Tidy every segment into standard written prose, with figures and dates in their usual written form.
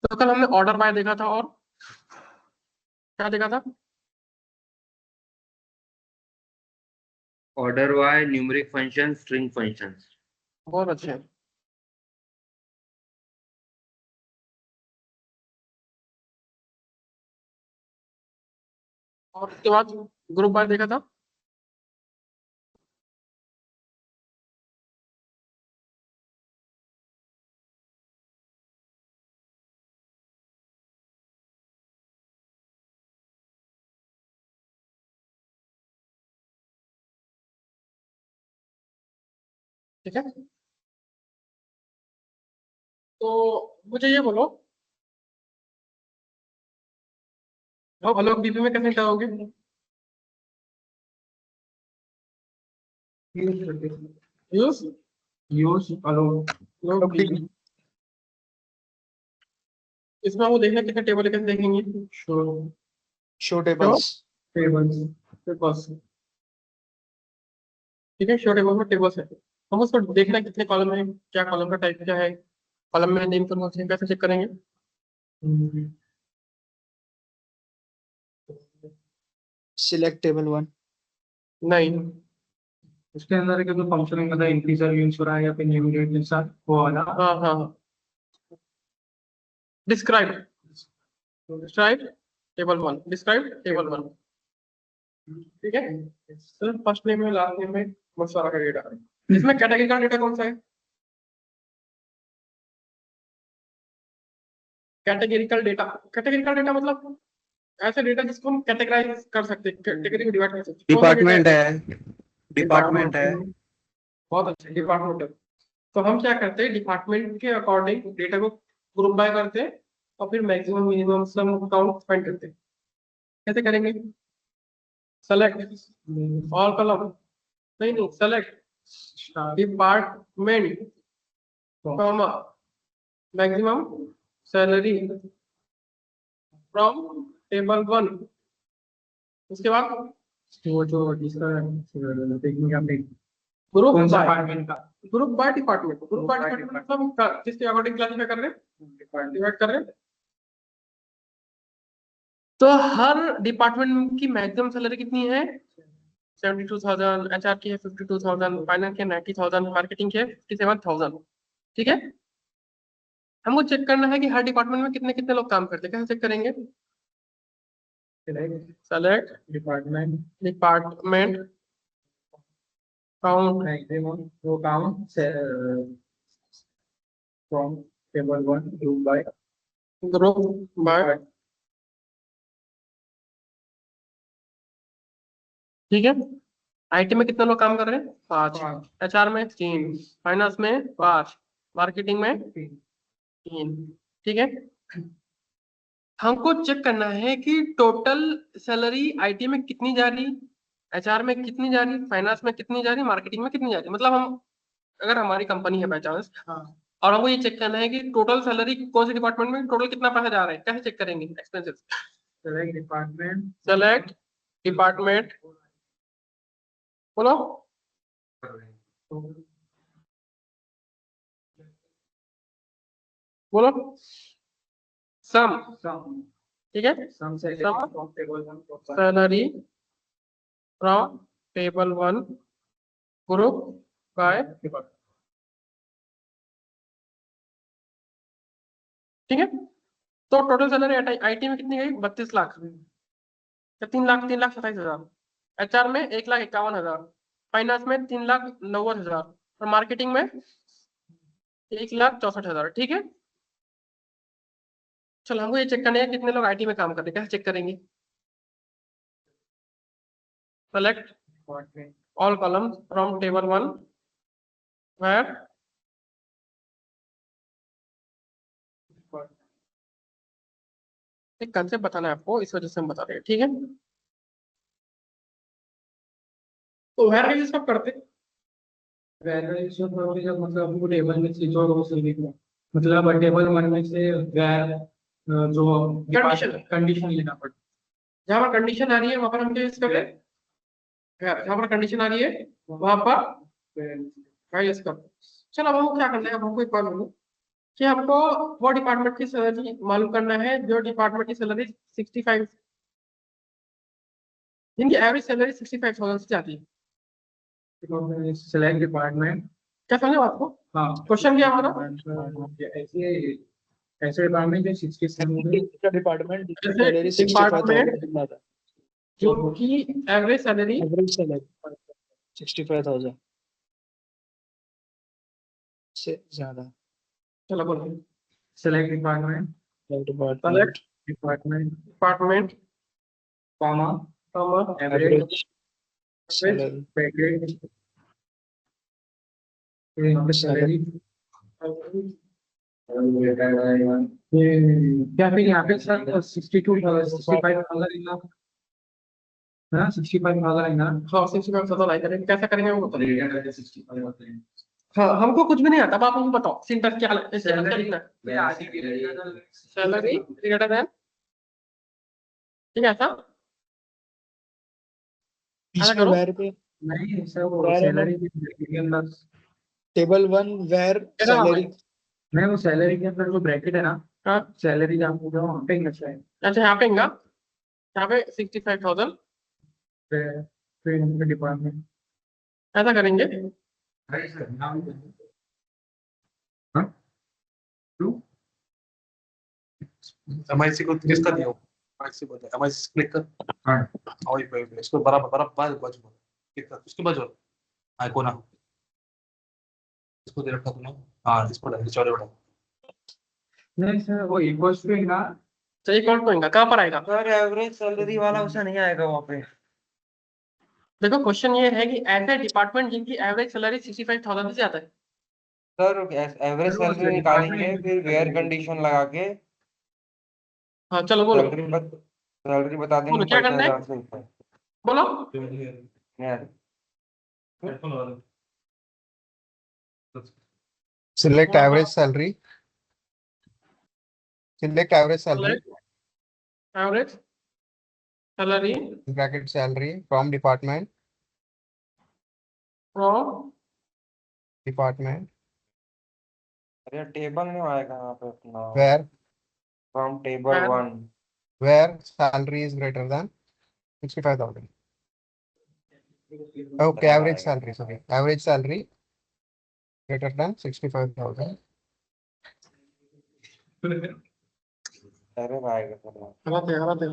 तो कल हमने ऑर्डर बाय देखा था और क्या देखा था? Order by numeric function string functions. बहुत अच्छे। और उसके बाद ग्रुप बाय देखा था। ठीक है, तो मुझे ये बोलो, अब अलग बीपी में कैसे एंटर होगे? यूज यूज अलग बीपी। इसमें वो देखना कितने टेबल कैसे देखेंगे। Show tables. टेबल्स ठीक है, शो टेबल में टेबल्स है, हम उसको देखना कितने कॉलम है, क्या कॉलम का टाइप क्या है, कॉलम में नेम इन्फॉर्मेशन कैसे चेक करेंगे। Select table 1। नहीं, उसके अंदर के जो फंक्शन मतलब इंटीजर यूज हो रहा है या फिर न्यूमरेटर के साथ वो वाला। हाँ हाँ, describe describe table 1, describe table 1। ठीक है, सर फर्स्ट नेम में लास्ट नेम में बहुत सारा का डेटा है। इसमें कैटेगरी का डेटा कौन सा है? कैटेगरिकल डेटा मतलब ऐसे डेटा जिसको हम कैटेगराइज कर सकते हैं, कैटेगरी में डिवाइड कर सकते हैं। कौन सा डिपार्टमेंट data है। डिपार्टमेंट है। बहुत अच्छा, डिपार्टमेंट है। तो हम क्या करते हैं, डिपार्टमेंट के अकॉर्डिंग डेटा को ग्रुप बाय करते हैं और फिर मैक्सिमम मिनिमम सम काउंट फाइंड करते हैं। कैसे करेंगे? सेलेक्ट ऑल कॉलम, नहीं select department comma maximum salary from table 1। उसके बाद वो जो जिसका देखने आपने ग्रुप कौन सा बाय डिपार्टमेंट का ग्रुप बाय डिपार्टमेंट मतलब जिसके अकॉर्डिंग क्लासिफाई कर रहे हैं, डिवाइड कर रहे हैं। तो हर डिपार्टमेंट की मैक्सिमम सैलरी कितनी है? 72,000, एचआर की है 52,000, फाइनेंस की 90,000, मार्केटिंग की है 57,000। ठीक है, हमको चेक करना है कि हर डिपार्टमेंट में कितने कितने लोग काम करते हैं। कैसे चेक करेंगे? सेलेक्ट डिपार्टमेंट काउंट मैक्सिमम वो count from table 1 group bye. ठीक है, आईटी में कितने लोग काम कर रहे हैं? 5, एचआर में 3, फाइनेंस में 5, मार्केटिंग में 3। ठीक है, हमको चेक करना है कि टोटल सैलरी आईटी में कितनी जा रही, एचआर में कितनी जा रही, फाइनेंस में कितनी जा रही, मार्केटिंग में कितनी जा रही। मतलब हम, अगर हमारी कंपनी है बाई चांस और हमको ये चेक करना है कि टोटल सैलरी कौन से डिपार्टमेंट में टोटल कितना पैसा जा रहा है, कैसे चेक करेंगे? एक्सपेंसेस। सेलेक्ट डिपार्टमेंट बोलो, बोलो सम। ठीक है, salary from table 1 group bye. ठीक है, तो टोटल सैलरी आईटी में कितनी गई? 32 लाख या 3,27,000। एचआर में 1,51,000, फाइनेंस में 3,90,000 और मार्केटिंग में 1,64,000। ठीक है, चलो हमको ये चेक करना है कितने लोग आईटी में काम कर रहे हैं। कैसे चेक करेंगे? Select all columns from table 1 where एक कंसेप्ट बताना है आपको, इस वजह से हम बता रहे हैं। ठीक है, तो वेयर यूज कब करते हैं? जब मतलब आपको टेबल में चीजों को मतलब टेबल 1 में से where, जो कंडीशन लेना पड़ता है। जहां पर कंडीशन आ रही है वहां पर हम क्या यूज करते हैं? जहां पर कंडीशन आ रही है वहां पर क्या यूज करते हैं। चलो अब हमको क्या करना है, अब हमको एक बात बोलो, कि हमको वो डिपार्टमेंट की सैलरी मालूम करना है जो डिपार्टमेंट की सैलरी 65, जिनकी एवरेज सैलरी 65,000 से जाती है। Select department. क्या समझे बात को? हाँ, क्वेश्चन क्या हमारा? ऐसे ऐसे डिपार्टमेंट जो 67 डिपार्टमेंट ऐसे सैलरी 65,000 जो की एवरेज सैलरी एवरेज सैलरी 65,000 से ज्यादा। चलो बोलो। Select department select department department comma average average salary package यहाँ पे सैलरी क्या फिर यहाँ पे सर 65,000 हाँ 65,000 हाँ 65,000 लाइक करेंगे। कैसा करेंगे वो बताओ। हाँ हमको कुछ भी नहीं आता, अब आप हमको बताओ सिंटेक्स क्या लिखना है। सैलरी ग्रेटर देन, ठीक है ऐसा ऐसा इसमें करो। वेर पे नहीं सर वो Where सैलरी टेबल 1 वेर क्या नाम है? सैलरी नहीं वो सैलरी के अंदर जो ब्रैकेट है ना, हाँ सैलरी आपको जो वहाँ पे अच्छा है अच्छा यहाँ पे इंगा, यहाँ पे 65,000 फिर डिपार्टमेंट ऐसा करेंगे। एमआईसी को किसका दिया हो? एमआईसी को एमआईसी क्लिक कर। हाँ वही पे इसको बराबर बराबर बाजू में क्लिक कर, उसके बाजू आइकॉन इसको दे रखा तूने। हाँ इसको डाल चौड़े बड़ा। नहीं सर वो इक्वल्स टू ना सही कौन को इंगा कहाँ पर आएगा? सर एवरेज सैलरी वाला ऑप्शन नहीं आएगा वहाँ पे। देखो क्वेश्चन ये है कि ऐसे डिपार्टमेंट जिनकी एवरेज सैलरी 65,000 से ज्यादा है। सर एवरेज सैलरी निकालेंगे फिर वेयर कंडीशन लगा के हाँ चलो बोलो सैलरी बता देंगे बोलो क्या करना है 35,000 से ऊपर। बोलो। यार Select average salary. Select average salary. Average salary Bracket salary from department. From अरे टेबल में आएगा यहाँ पे अपना where from table Where? 1। where salary is greater than 65,000. Okay, average salary. Sorry, average salary greater than 65,000. Error आएगा sir, गलत है।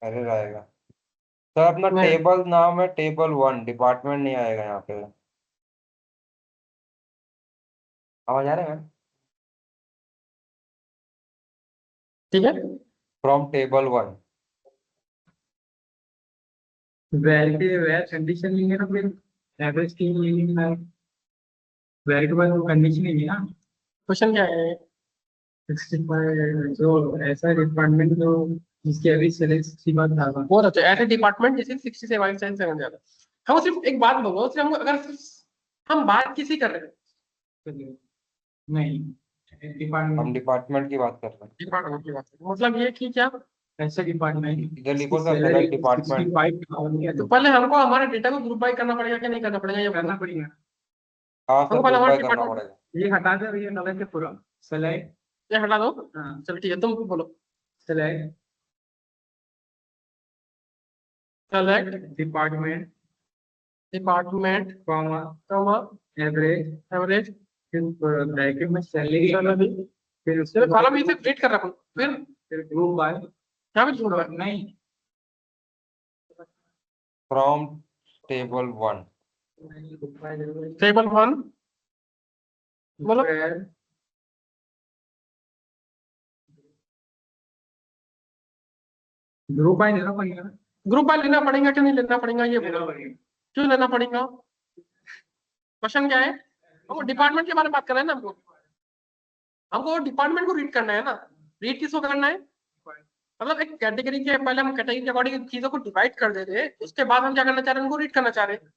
Error आएगा सर। अपना नहीं। टेबल नाम है टेबल 1, डिपार्टमेंट नहीं आएगा यहाँ पे। आवाज आ रहा है? ठीक है फ्रॉम टेबल 1। वेयर के वेयर कंडीशन लेंगे ना फिर एवरेज की लेंगे ना, वेयर के बाद वो कंडीशन लेंगे ना क्वेश्चन क्या है? 65 जो ऐसा डिपार्टमेंट जो जिसकी एवरेज सैलरी 65,000। बहुत अच्छा ऐसे डिपार्टमेंट जिसे 60 से 65 से ज्यादा। हम सिर्फ एक बात बोलो, सिर्फ हम अगर हम बात किसी कर रहे हैं नहीं हम डिपार्टमेंट डिपार्टमेंट की बात कर रहे हैं। डिपार्टमेंट की बात करें, मतलब ये कि क्या ऐसा डिपार्टमेंट इधर लिखो सर सेलेक्ट डिपार्टमेंट। 65,000 तो पहले हमको हमारे डेटा को ग्रुप बाय करना पड़ेगा कि नहीं करना पड़ेगा ये करना बताना पड़ेगा। हाँ सर हमको पहले ग्रुप बाय हमारे करना डिपार्टमेंट पड़ेगा। ये हटा दे ये नलर के पूरा सेलेक्ट। ये हटा दो। हाँ चलो ठीक है तुम बोलो। Select select department department comma comma average average फिर ब्रैकेट में सैलरी सैलरी। फिर चलो कॉलम इसे रीड कर रहा हूँ फिर ग्रुप बाय यहाँ पे छोड़ नहीं फ्रॉम टेबल 1। टेबल 1 बोलो। ग्रुप बाय लेना पड़ेगा। ग्रुप बाय लेना पड़ेगा कि नहीं लेना पड़ेगा ये बोलो। क्यों लेना पड़ेगा? क्वेश्चन क्या है? हमको डिपार्टमेंट के बारे में बात कर रहे हैं ना, हमको डिपार्टमेंट को रीड करना है ना। रीड किसको करना है? मतलब एक कैटेगरी के पहले हम कैटेगरी के अकॉर्डिंग चीजों को डिवाइड कर देते हैं, उसके बाद हम क्या करना चाह रहे हैं, उनको रीड करना चाह रहे हैं।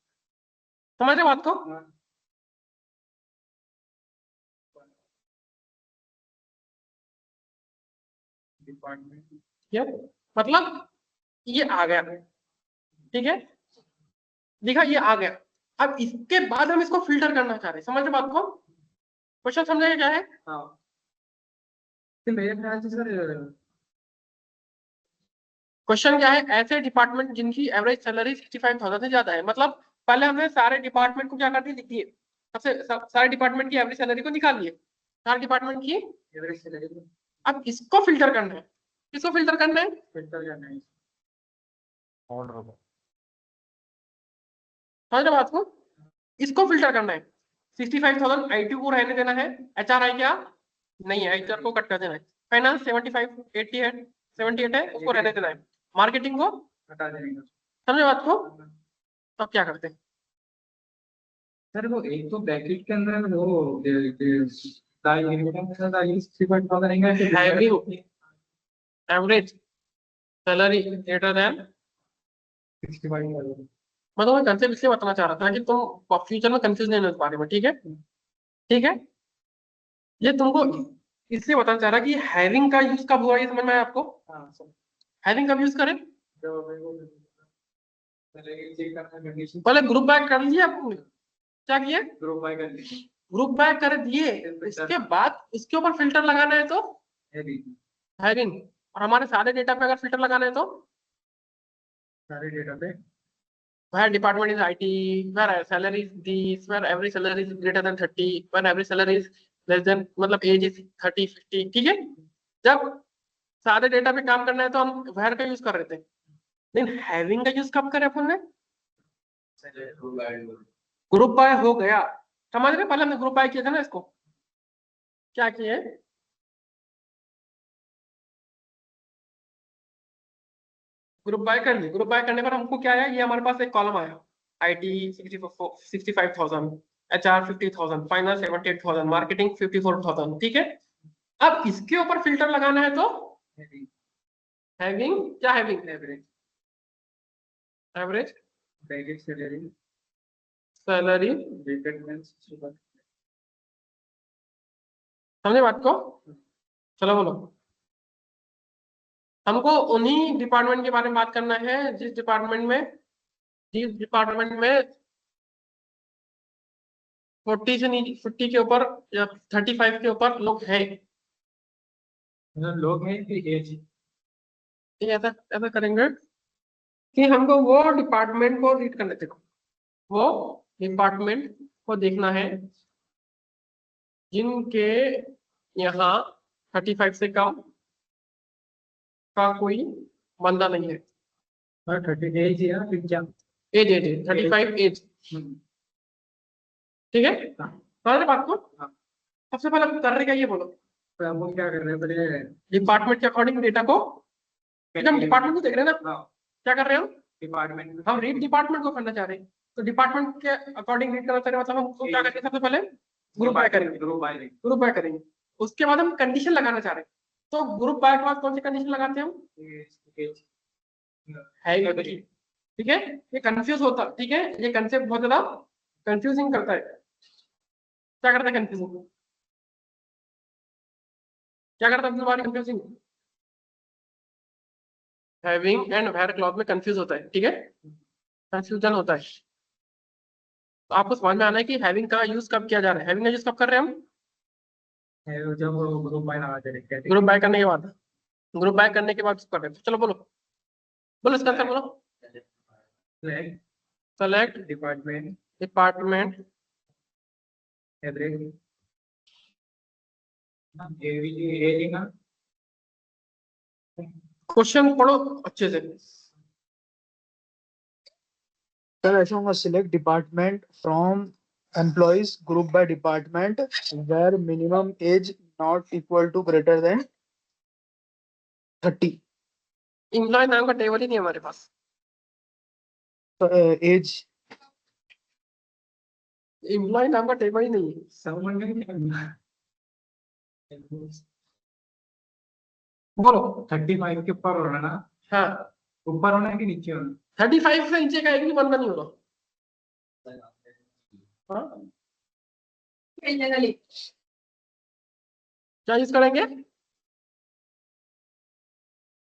समझ रहे बात को? ये मतलब ये आ गया, ठीक है दिखा ये आ गया। अब इसके बाद हम इसको फिल्टर करना चाह रहे हैं। समझ रहे बात को? क्वेश्चन समझे क्या है? हाँ तो मेरे ख्याल से सर क्वेश्चन क्या है? ऐसे डिपार्टमेंट जिनकी एवरेज सैलरी 65,000 से ज्यादा है, मतलब पहले हमने सारे डिपार्टमेंट को क्या कर दिया, लिख दिए, सारे डिपार्टमेंट की एवरेज सैलरी को निकाल लिए, सारे डिपार्टमेंट की। एवरेज सैलरी अब इसको फिल्टर करना है, किसको फिल्टर करना है? फिल्टर करना है। ऑर्डर को समझ रहे बात को? इसको फिल्टर करना है। 65,000 IT को रहने देना है, HRI क्या नहीं है, HR को कट कर देना है। फाइनेंस 75 80 है, 78 है, उसको रहने देना है। मार्केटिंग को हटा देंगे समझे बात को? तो अब क्या करते हैं? सर। वो एक तो ब्रैकेट के अंदर वो having average salary greater then, 65 मैं तुम्हें कंसेप्ट इसलिए बताना चाह रहा था कि तुम फ्यूचर में कंफ्यूज नहीं हो इस बारे में, ठीक है? ठीक है, ये तुमको इसलिए बताना चाह रहा कि हैविंग का यूज कब हुआ, ये समझ में आया आपको? हाँ सर। हैविंग कब यूज करें? चेक करना कंडीशन पहले ग्रुप बैक कर लिया आपने, क्या किए? ग्रुप बाय करने ग्रुप बैक कर दिए, इसके बाद इसके ऊपर फिल्टर लगाना है तो हैविंग, और हमारे सारे डेटा पे अगर फिल्टर लगाना है तो सारे डेटा पे where department is IT, where salary is this, where every salary is greater than 30, where every salary is less than, मतलब age is 30 50, ठीक है? जब सारे डेटा पे काम करना है तो हम where का यूज कर रहे थे, लेकिन हैविंग का यूज कब करें अपन ने? ग्रुप बाय हो गया, समझ रहे? पहले हमने ग्रुप बाय किया था ना, इसको क्या किए? ग्रुप बाय कर ली, ग्रुप बाय करने पर हमको क्या आया, ये हमारे पास एक कॉलम आया, IT 65,000, HR 50,000, फाइनेंस 78,000, मार्केटिंग 54,000, ठीक है? अब इसके ऊपर फिल्टर लगाना है तो हैविंग, क्या having? Average average bracket salary salary, bracket में समझे बात को? चलो बोलो। हमको उन्हीं डिपार्टमेंट के बारे में बात करना है जिस डिपार्टमेंट में 40 से नीचे, 50 के ऊपर या 35 के ऊपर लोग हैं। लोग हैं कि एज ठीक है, ऐसा ऐसा करेंगे कि हमको वो डिपार्टमेंट को रीड करने, देखो वो डिपार्टमेंट को देखना है जिनके यहाँ 35 से कम का कोई बंदा नहीं है। 30 एज या फिर क्या एज एज 35 एज, ठीक है? समझ रहे बात को? सबसे पहले हम कर रहे क्या, ये बोलो। तो हम लोग क्या कर रहे हैं पहले डिपार्टमेंट के अकॉर्डिंग डेटा को, हम डिपार्टमेंट को देख रहे हैं ना, क्या कर रहे हैं हम? डिपार्टमेंट हम रीड डिपार्टमेंट को करना चाह रहे हैं, तो डिपार्टमेंट के अकॉर्डिंग रीड करना चाह रहे हैं, मतलब हमको क्या करेंगे? सबसे पहले ग्रुप बाय करेंगे, ग्रुप बाय करेंगे, उसके बाद हम कंडीशन लगाना चाह रहे हैं, तो ग्रुप बाय के बाद कौन सी कंडीशन लगाते हैं हम? है, ठीक है? ये कंफ्यूज होता, ठीक है? ये कंसेप्ट बहुत ज्यादा कंफ्यूजिंग करता है। क्या करता है कंफ्यूजिंग? क्या करता है तुम्हारी confusing? Having and where clause में कंफ्यूज होता है, ठीक है? कंफ्यूजन होता है। तो आपको समझ में आना है कि हैविंग का यूज कब किया जा रहा है, हैविंग का यूज कब कर रहे हैं हम? जब ग्रुप बाय लगाते हैं ग्रुप बाय करने के बाद, ग्रुप बाय करने के बाद कर रहे हैं। चलो बोलो, बोलो इसका आंसर बोलो। Select department department average age ना क्वेश्चन पढ़ो अच्छे से। Sir, ऐसा होगा, select department from employees group by department where minimum age not equal to greater than 30. Employ नाम का टेबल ही नहीं है हमारे पास। So, age एम्प्लॉय नाम का टेबल ही नहीं है। बोलो 35 के ऊपर होना ना, हाँ, ऊपर होना है कि नीचे होना? 35 से नीचे का एक भी बंदा नहीं होगा। हाँ? क्या यूज करेंगे?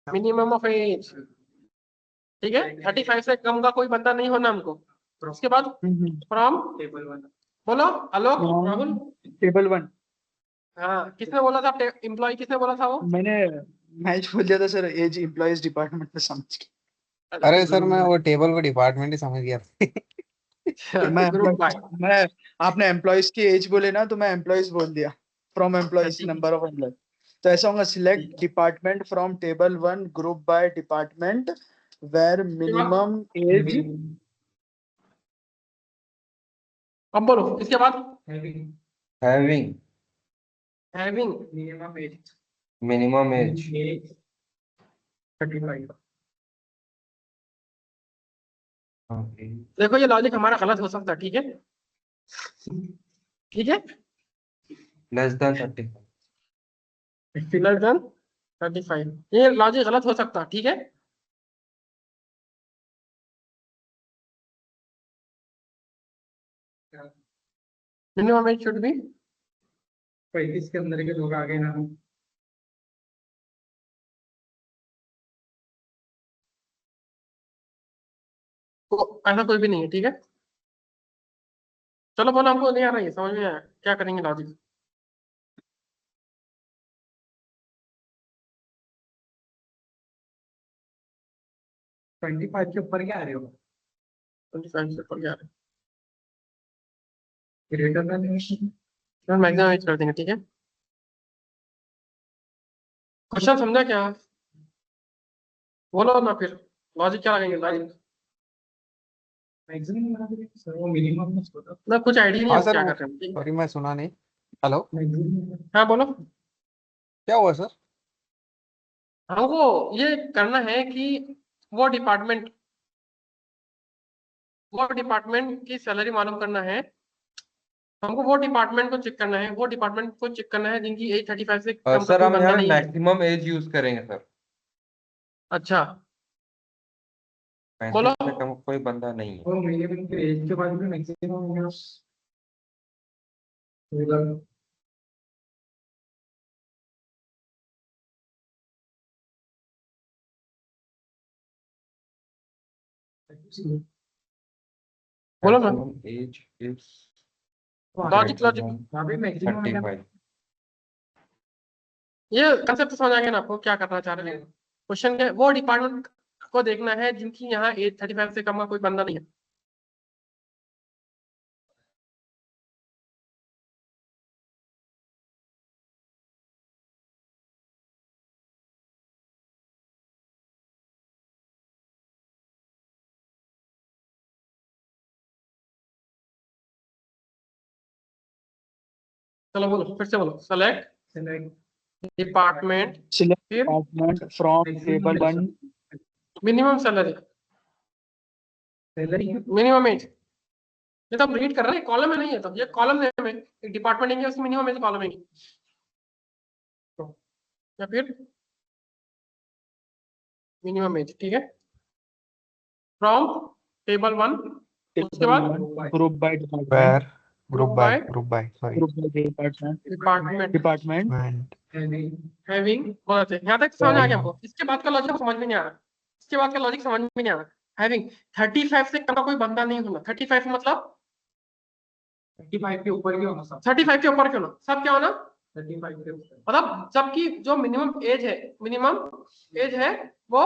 मिनिमम ऑफ एज, ठीक है? 35 से कम का कोई बंदा नहीं होना हमको। उसके बाद फ्रॉम, टेबल 1 बोलो आलोक, From- राहुल, टेबल 1 हाँ, किसने बोला था एम्प्लॉय, किसने बोला था वो? मैं बोल दिया था सर, एज एम्प्लॉयज डिपार्टमेंट में समझ के। अरे सर मैं वो टेबल को डिपार्टमेंट ही समझ गया था। मैं ग्रुप बाय। मैं आपने एम्प्लॉयज की एज बोले ना, तो मैं एम्प्लॉयज बोल दिया, फ्रॉम एम्प्लॉयज, ठीक है। Number of employee. तो ऐसा होगा, select department from table 1 group by department where minimum age. अब बोलो इसके बाद। Having having minimum age 35। Okay देखो ये लॉजिक हमारा गलत हो सकता है, ठीक है, ठीक है, लेस देन 30 लेस देन 35, ये लॉजिक गलत हो सकता है, ठीक है। मिनिमम एज शुड बी 35 के अंदर के लोग आ गए ना। ऐसा कोई भी नहीं है, ठीक है। चलो बोलो, हमको नहीं आ रहा है, समझ में आया, क्या करेंगे लॉजिक। ट्वेंटी फाइव के ऊपर क्या आ रहे हो? 25 से ऊपर क्या है, ग्रेटर देन मैक्सिमम एज कर देंगे, ठीक है। क्वेश्चन समझा क्या? बोलो ना फिर, लॉजिक क्या लगेंगे लॉजिक। मैक्सिमम सर, वो मिनिमम में होता ना कुछ आइडिया नहीं है हाँ वो सर क्या वो कर रहे हैं, ठीक है? सॉरी मैं सुना नहीं। Hello maximum. हाँ बोलो। क्या हुआ सर? हमको ये करना है कि वो डिपार्टमेंट की सैलरी मालूम करना है हमको, वो डिपार्टमेंट को चेक करना है, वो डिपार्टमेंट को चेक करना है जिनकी एज 35 से कम का सर कोई हम बंदा यहाँ पे नहीं है। मैक्सिमम एज यूज करेंगे सर। अच्छा 35 बोलो। से कम कोई बंदा नहीं है। वो मिनिमम के एज के बाद में मैक्सिमम हो गया। बोलो ना, Maximum age is logic greater logic. than अभी मैक्सिमम 35. ये कंसेप्ट समझ आ गया ना आपको, क्या करना चाह रहे हैं? क्वेश्चन के वो डिपार्टमेंट को देखना है जिनकी यहाँ एज 35 से कम का कोई बंदा नहीं है। चलो बोलो, फिर से बोलो। सेलेक्ट डिपार्टमेंट, सिलेक्ट फिर department from table 1 minimum salary, minimum age. ये तो हम रीड कर रहे हैं, कॉलम में नहीं है, तो ये कॉलम नेम है, डिपार्टमेंट है उसकी मिनिमम एज कॉलम है, या फिर मिनिमम एज, ठीक है, फ्रॉम टेबल 1। उसके बाद group by department, where group by group by sorry group by department department having, बोलते हैं यहाँ तक समझ आ गया हमको। इसके बाद का लॉजिक समझ में नहीं आ रहा, इसके बाद का लॉजिक समझ में नहीं आ रहा। हैविंग 35 से कम का कोई बंदा नहीं होना। 35 मतलब 35 के ऊपर भी होना सब। 35 के ऊपर क्यों ना, सब क्या होना, 35 के ऊपर। मतलब सबकी जो मिनिमम एज है वो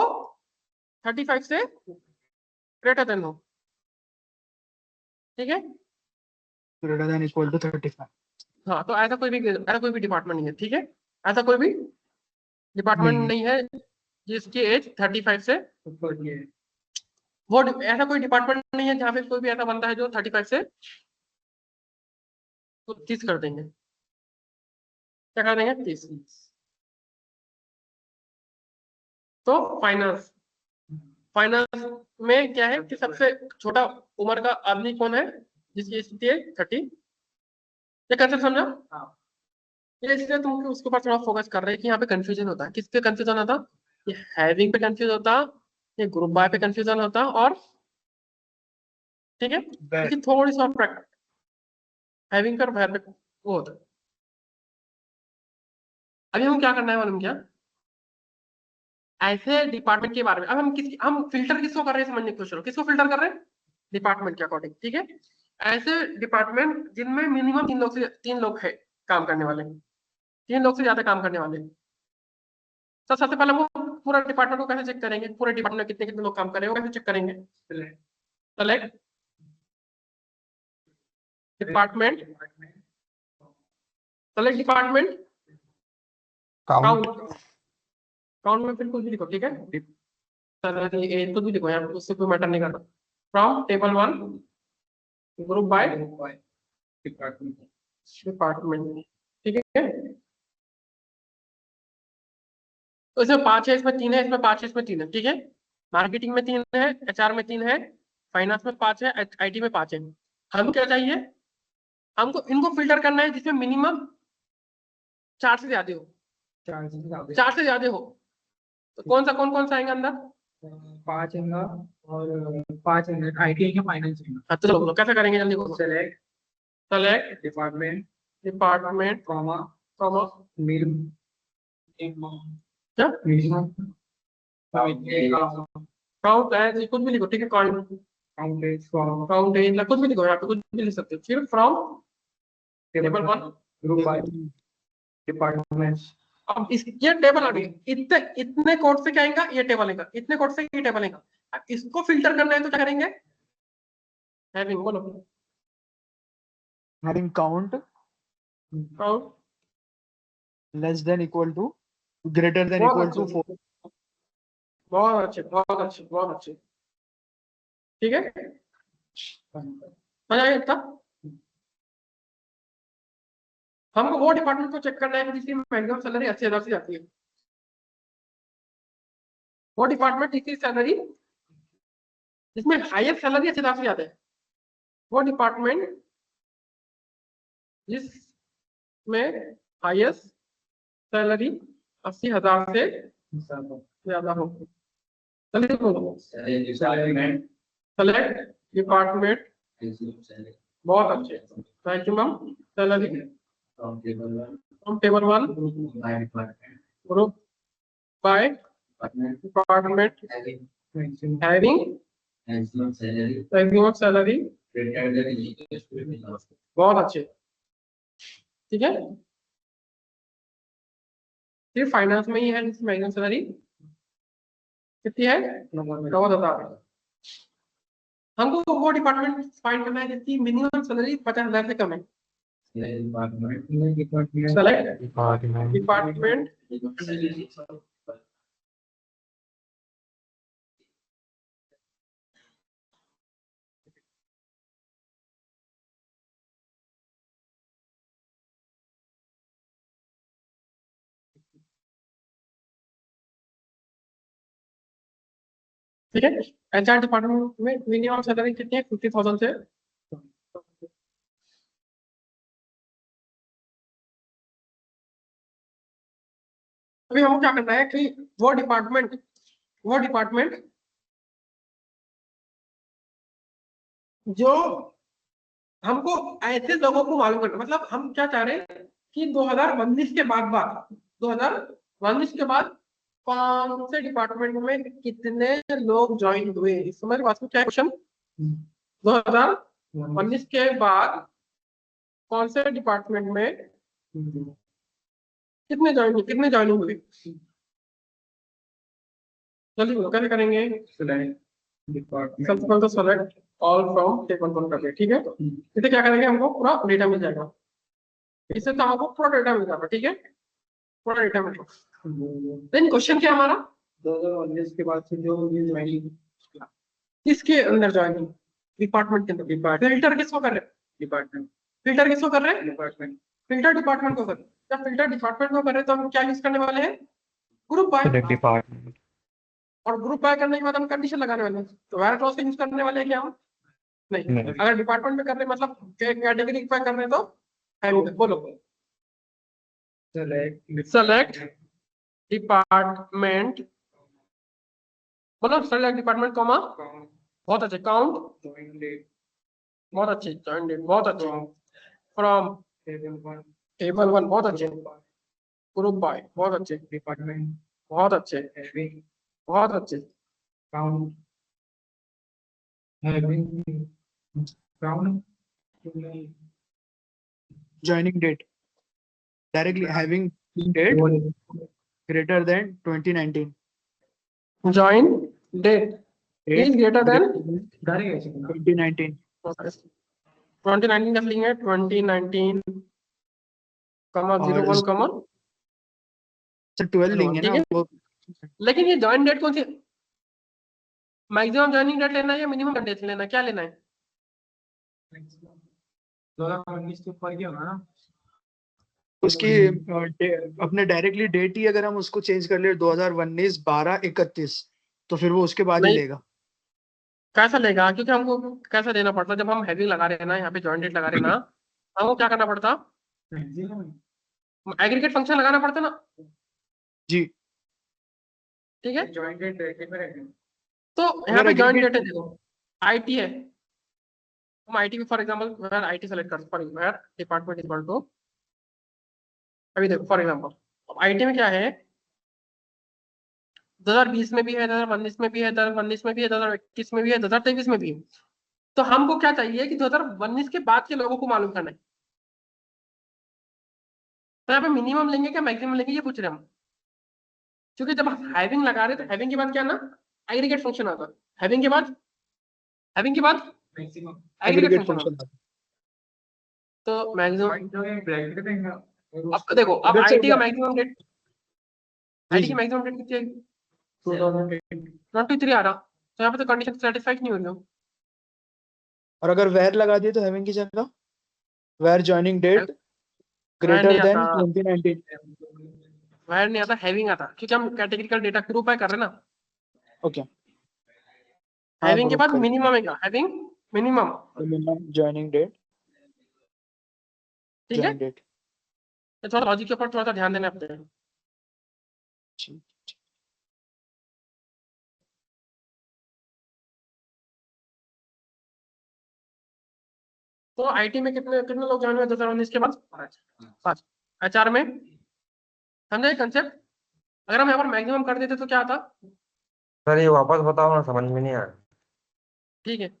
35 से ग्रेटर देन हो, ठीक है। Greater than equal to 35। हाँ तो ऐसा कोई भी डिपार्टमेंट नहीं है, ठीक है, ऐसा कोई भी डिपार्टमेंट नहीं। नहीं है जिसकी एज 35 से ऊपर की है। वो ऐसा कोई डिपार्टमेंट नहीं है जहाँ पे कोई भी ऐसा बंदा है जो 35 से तो 30 कर देंगे। क्या कर देंगे? 30। तो फाइनेंस में क्या है कि सबसे छोटा उम्र का आदमी कौन है जिसकी स्थिति है 30। ये कंसेप्ट समझा? ये इसलिए तुम उसके ऊपर थोड़ा फोकस कर रहे हैं कि यहाँ पे कंफ्यूजन होता है। किस पे कंफ्यूजन होता? ये हैविंग पे कंफ्यूज होता, ये ग्रुप बाय पे कंफ्यूजन होता, और ठीक है, लेकिन थोड़ी सी और हैविंग पर वेयर पे वो होता। अभी हम क्या करना है मालूम क्या? ऐसे डिपार्टमेंट के बारे में अब हम फिल्टर किसको कर रहे हैं समझने की कोशिश करो। किसको फिल्टर कर रहे हैं? डिपार्टमेंट के अकॉर्डिंग, ठीक है। ऐसे डिपार्टमेंट जिनमें मिनिमम 3 लोग है, काम करने वाले, 3 लोग से ज्यादा काम करने वाले। तो सबसे पहले वो पूरा डिपार्टमेंट को कैसे चेक करेंगे, पूरे डिपार्टमेंट में कितने कितने लोग काम कर रहे हैं वो कैसे चेक करेंगे? Select department, select department, count count, count में फिर कुछ भी लिखो, ठीक है, सैलरी कुछ भी लिखो यहाँ, उससे कोई मैटर नहीं करता। From table 1 group by department, ठीक है। तो इसमें 5 है, इसमें 3 है, इसमें 5 है, इसमें 3 है, ठीक है। मार्केटिंग में 3 है, HR में 3 है, फाइनेंस में 5 है, IT में 5 है। हमको क्या चाहिए? हमको इनको फिल्टर करना है जिसमें मिनिमम 4 से ज्यादा हो, 4 से ज्यादा हो। तो कौन सा आएगा अंदर? 5 आएगा और 5 आएगा, IT आएगा, फाइनेंस आएगा। हाँ, तो चलो कैसे करेंगे जल्दी बोलो। Select select department comma comma मिल क्या मिनिमम काउंट है, कुछ भी लिखो, ठीक है। काउंट काउंट है, कुछ भी लिखो यहाँ पे, कुछ भी लिख सकते हो। फिर from table 1 group by department. अब इस ये टेबल आ गई, इतने कोड से क्या आएगा? ये टेबल आएगा, इतने कोड से ये टेबल आएगा। अब इसको फिल्टर करना है तो क्या करेंगे? हैविंग, बोलो having count count less than equal to greater than equal to 4. बहुत अच्छे, बहुत अच्छे, बहुत अच्छे, ठीक है। आ जाएगा तब हमको वो डिपार्टमेंट को चेक करना है जिसकी मैक्सिमम सैलरी 80,000 से जाती है। वो डिपार्टमेंट जिसकी सैलरी, जिसमें हाईएस्ट सैलरी 80,000 से ज्यादा है, वो डिपार्टमेंट जिसमें हाईएस्ट सैलरी 80,000 से ज्यादा हो। चलिए बोलो, सेलेक्ट डिपार्टमेंट, बहुत अच्छे, maximum salary from table 1 group by department having maximum salary, बहुत अच्छे, ठीक है। सिर्फ फाइनेंस में ही है जिसकी मैक्सिमम सैलरी कितनी है? 90,000। हमको वो डिपार्टमेंट फाइंड करना है जिसकी मिनिमम सैलरी 50,000 से कम है। सेलेक्ट डिपार्टमेंट, ठीक है। HR डिपार्टमेंट में मिनिमम सैलरी कितनी है? 50,000 से। अभी हमको क्या करना है कि वो डिपार्टमेंट जो हमको ऐसे लोगों को मालूम करना, मतलब हम क्या चाह रहे हैं कि 2019 के बाद 2019 के बाद कौन से डिपार्टमेंट में कितने लोग ज्वाइन हुए। इस समय पास में क्या क्वेश्चन? 2019 के बाद कौन से डिपार्टमेंट में कितने ज्वाइन हुए? जल्दी बोलो कैसे करेंगे? सबसे पहले तो सेलेक्ट ऑल फ्रॉम टेबल 1 करके, ठीक है। इसे क्या करेंगे? हमको पूरा डेटा मिल जाएगा, इससे तो हमको पूरा डेटा मिल जाएगा, ठीक है, पूरा डेटा मिल जाएगा। देन क्वेश्चन क्या हमारा? 2019 के बाद से जो ज्वाइनिंग इसके अंदर ज्वाइनिंग डिपार्टमेंट के अंदर फिल्टर किसको कर रहे हैं? डिपार्टमेंट फिल्टर किसको कर रहे हैं? डिपार्टमेंट फिल्टर डिपार्टमेंट को कर रहे हैं। जब फिल्टर डिपार्टमेंट को कर रहे हैं तो हम क्या यूज करने वाले हैं? Group by. डिपार्टमेंट और ग्रुप बाय करने के बाद हम कंडीशन लगाने वाले हैं, तो वेयर क्लॉज का यूज करने वाले हैं क्या हम? नहीं। अगर डिपार्टमेंट में कर रहे हैं मतलब कैटेगरी बाय कर रहे हैं तो बोलो सेलेक्ट डिपार्टमेंट, बोलो सेलेक्ट डिपार्टमेंट कॉमा, बहुत अच्छे, काउंट, बहुत अच्छे, जॉइन डेट, बहुत अच्छे, फ्रॉम टेबल 1, बहुत अच्छे, ग्रुप बाय, बहुत अच्छे, डिपार्टमेंट बहुत अच्छे, बहुत अच्छे, count having count Joining date directly having date greater than 2019. join date is greater than direct ऐसे करना 2019. 2019 का लिंक है 2019 कमा और 01 कमा सर 12 लेंगे ना ठीक है। वो. लेकिन ये ज्वाइन डेट कौन सी मैक्सिमम ज्वाइनिंग डेट लेना है या मिनिमम डेट लेना है, क्या लेना है? 2019 के ऊपर क्या होगा ना उसकी अपने डायरेक्टली डेट ही अगर हम उसको चेंज कर ले 2019 12 31 तो फिर वो उसके बाद ही नहीं। लेगा. कैसा लेगा? क्योंकि हमको कैसा देना पड़ता जब हम हैविंग लगा रहे हैं ना, यहाँ पे ज्वाइन डेट लगा रहे हैं ना, हमको क्या करना पड़ता? एग्रीगेट फंक्शन लगाना पड़ता ना, जी. ठीक है। जॉइंट डेट में रहेगा तो यहाँ अगर पे ज्वाइन aggregate- डेट है, देखो आईटी है, हम आईटी में for example where IT select कर, for where department equal to, अभी देखो फॉर एग्जांपल आईटी में क्या है, 2020 में भी है, 2019 में भी है, 2019 में भी है, 2021 में भी है, 2023 में भी है। तो हमको क्या चाहिए कि 2019 के बाद के लोगों को मालूम करना है। तो यहाँ पे मिनिमम लेंगे क्या मैक्सिमम लेंगे ये पूछ रहे हैं हम, क्योंकि जब हम हैविंग लगा रहे हैं तो हैविंग के बाद क्या ना एग्रीगेट फंक्शन आता है, हैविंग के बाद maximum aggregate aggregate function function आता है। तो मैक्सिमम जो है ब्रैकेट देंगे अब देखो, अब अगर आईटी का चल- मैक्सिमम डेट, जी, आईटी की जी. मैक्सिमम डेट कितनी है? 2008 23 आ रहा, तो यहाँ पे तो कंडीशन सेटिस्फाई नहीं हो रही हो। और अगर वेर लगा दिए तो हैविंग की जगह वेर ज्वाइनिंग डेट ग्रेटर नहीं देन आता। 2019. वायर नहीं आता, हैविंग आता, क्योंकि हम कैटेगरिकल डेटा ग्रुप है कर रहे हैं ना। ओके. हाँ, हैविंग के group बाद कर- मिनिमम है क्या? Having minimum, minimum joining date ठीक है। join date. तो थोड़ा लॉजिक के ऊपर थोड़ा सा ध्यान देना पड़ेगा। जी. तो आईटी में कितने कितने लोग ज्वाइन हुए 2019 के बाद? 5। एचआर में समझे कंसेप्ट? अगर हम यहाँ पर मैक्सिमम कर देते तो क्या आता? सर ये वापस बताओ ना, समझ में नहीं आया। ठीक है,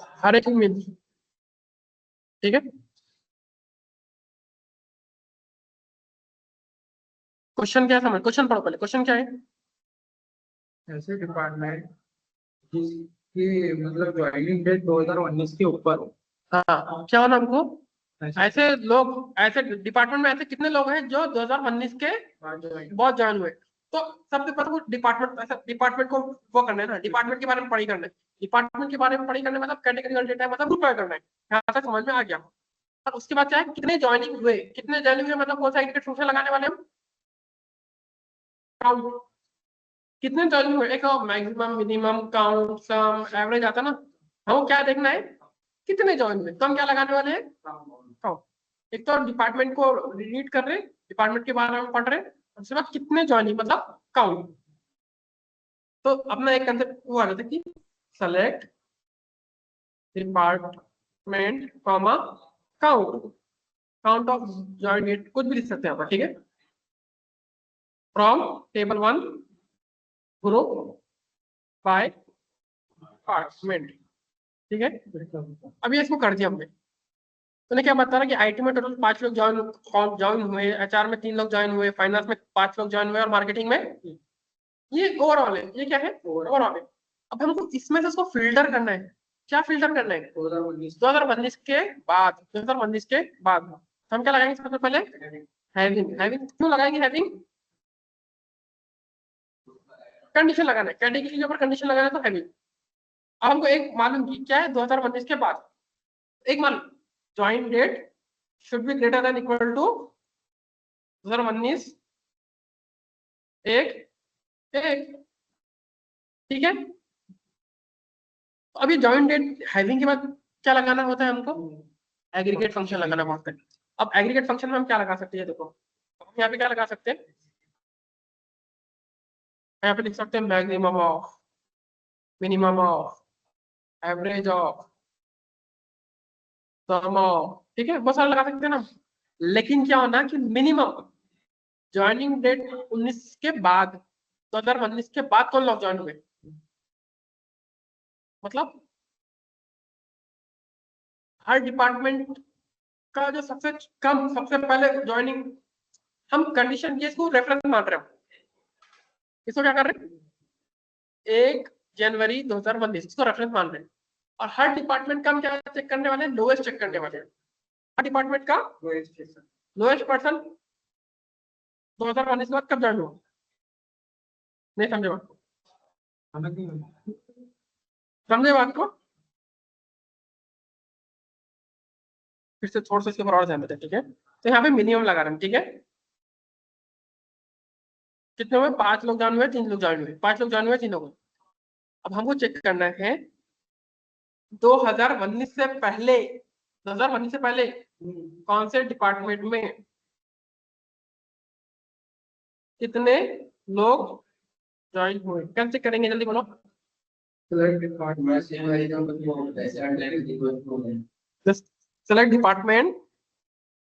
हर एक में, ठीक है। क्वेश्चन क्या है समझ, क्वेश्चन पढ़ो पहले, क्वेश्चन क्या है? ऐसे डिपार्टमेंट जिसकी मतलब ज्वाइनिंग डेट 2019 के ऊपर हो हाँ, क्या होना हमको? ऐसे लोग, ऐसे डिपार्टमेंट में ऐसे कितने लोग हैं जो 2019 के बहुत ज्वाइन हुए? तो सबसे पहले वो डिपार्टमेंट, ऐसा डिपार्टमेंट को वो करना है ना, डिपार्टमेंट के बारे में पढ़ी करना है। डिपार्टमेंट के बारे में पढ़ी करने मतलब कैटेगरिकल डेटा मतलब ग्रुप में करना है। यहाँ तक समझ में आ गया। और उसके बाद क्या है, कितने ज्वाइनिंग हुए, कितने ज्वाइनिंग हुए मतलब कौन सा एग्रीगेट फंक्शन लगाने वाले हम? काउंट, कितने ज्वाइनिंग हुए, एक maximum minimum count sum average आता ना। हमको क्या देखना है, कितने ज्वाइन हुए, तो हम क्या लगाने वाले हैं? काउंट। एक तो डिपार्टमेंट को रीड कर रहे, डिपार्टमेंट के बारे में पढ़ रहे, उसके बाद कितने ज्वाइनिंग मतलब काउंट। तो अपना एक कंसेप्ट वो आ रहा था कि select department comma count, count of join date कुछ भी लिख सकते हैं आप, ठीक है। From table 1 group by department, ठीक है। अभी इसको कर दिया हमने, तो क्या बता रहा कि आईटी में टोटल 5 लोग ज्वाइन हुए, एचआर में 3 लोग ज्वाइन हुए, फाइनेंस में 5 लोग ज्वाइन हुए और मार्केटिंग में, ये ओवरऑल है। ये क्या है? ओवरऑल है। अब हमको इसमें से उसको फिल्टर करना है। क्या फिल्टर करना है? 2019 के बाद, 2019 के बाद हम क्या लगाएंगे सबसे पहले? हैविंग। हैविंग क्यों लगाएंगे? हैविंग कंडीशन लगाना है, कैटेगरी के ऊपर कंडीशन लगाना है, तो हैविंग। अब हमको एक मालूम की क्या है, 2019 के बाद एक मालूम, join date should be greater than equal to 2019 एक, ठीक है। अभी ज्वाइन डेट हैविंग के बाद क्या लगाना होता है हमको? एग्रीगेट फंक्शन लगाना पड़ता है। अब एग्रीगेट फंक्शन में हम क्या लगा सकते हैं? देखो हम यहाँ पे क्या लगा सकते हैं, यहाँ पे लिख सकते हैं maximum of, minimum of, average of, sum of, ठीक है, बहुत सारा लगा सकते हैं ना। लेकिन क्या होना कि मिनिमम ज्वाइनिंग डेट 19 के बाद, 2019 के बाद कौन लोग ज्वाइन हुए, मतलब हर डिपार्टमेंट का जो सबसे कम सबसे पहले ज्वाइनिंग, हम कंडीशन के इसको रेफरेंस मान रहे हैं, इसको क्या कर रहे हैं 1 जनवरी 2019 इसको रेफरेंस मान रहे हैं। और हर डिपार्टमेंट का हम क्या चेक करने वाले हैं, लोएस्ट चेक करने वाले हैं। हर डिपार्टमेंट का लोएस्ट पर्सन 2019 के बाद कब ज्वाइन हुआ, नहीं समझे बात को, समझे बात को, फिर से थोड़ा सा इसके ऊपर और ध्यान देते हैं, ठीक है। तो यहाँ पे मिनिमम लगा रहे हैं, ठीक है। कितने हुए, 5 लोग ज्वाइन हुए, 3 लोग ज्वाइन हुए, 5 लोग ज्वाइन हुए, 3 लोग। अब हमको चेक करना है 2019 से पहले, 2019 से पहले कौन से डिपार्टमेंट में कितने लोग ज्वाइन हुए, कैसे चेक करेंगे, जल्दी बोलो। Select department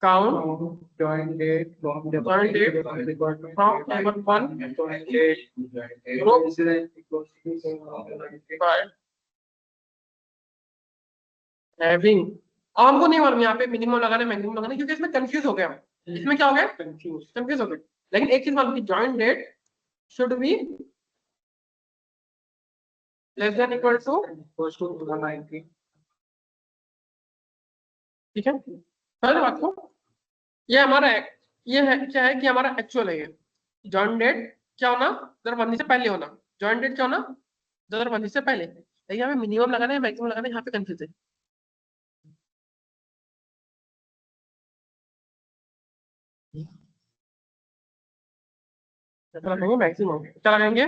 count Join date from the Join date department from table 1 join date Group. incident equals to same by having, अब हमको नहीं मालूम यहाँ पे मिनिमम लगाना है मैक्सिमम लगाना है, क्योंकि इसमें कंफ्यूज हो गया हम। इसमें क्या हो गया, कंफ्यूज हो गए। लेकिन एक चीज मालूम की joint date should be less than equal to, equals to 190. ठीक है, समझ बात को। ये हमारा ये है क्या है कि हमारा एक्चुअल है, ये जॉइंट डेट क्या होना, 2019 से पहले होना, जॉइंट डेट क्या होना 2019 से पहले। लेकिन यहाँ पे मिनिमम लगाना है मैक्सिमम लगाना है, यहाँ पे कंफ्यूज है। क्या लगाएंगे, मैक्सिमम क्या लगाएंगे,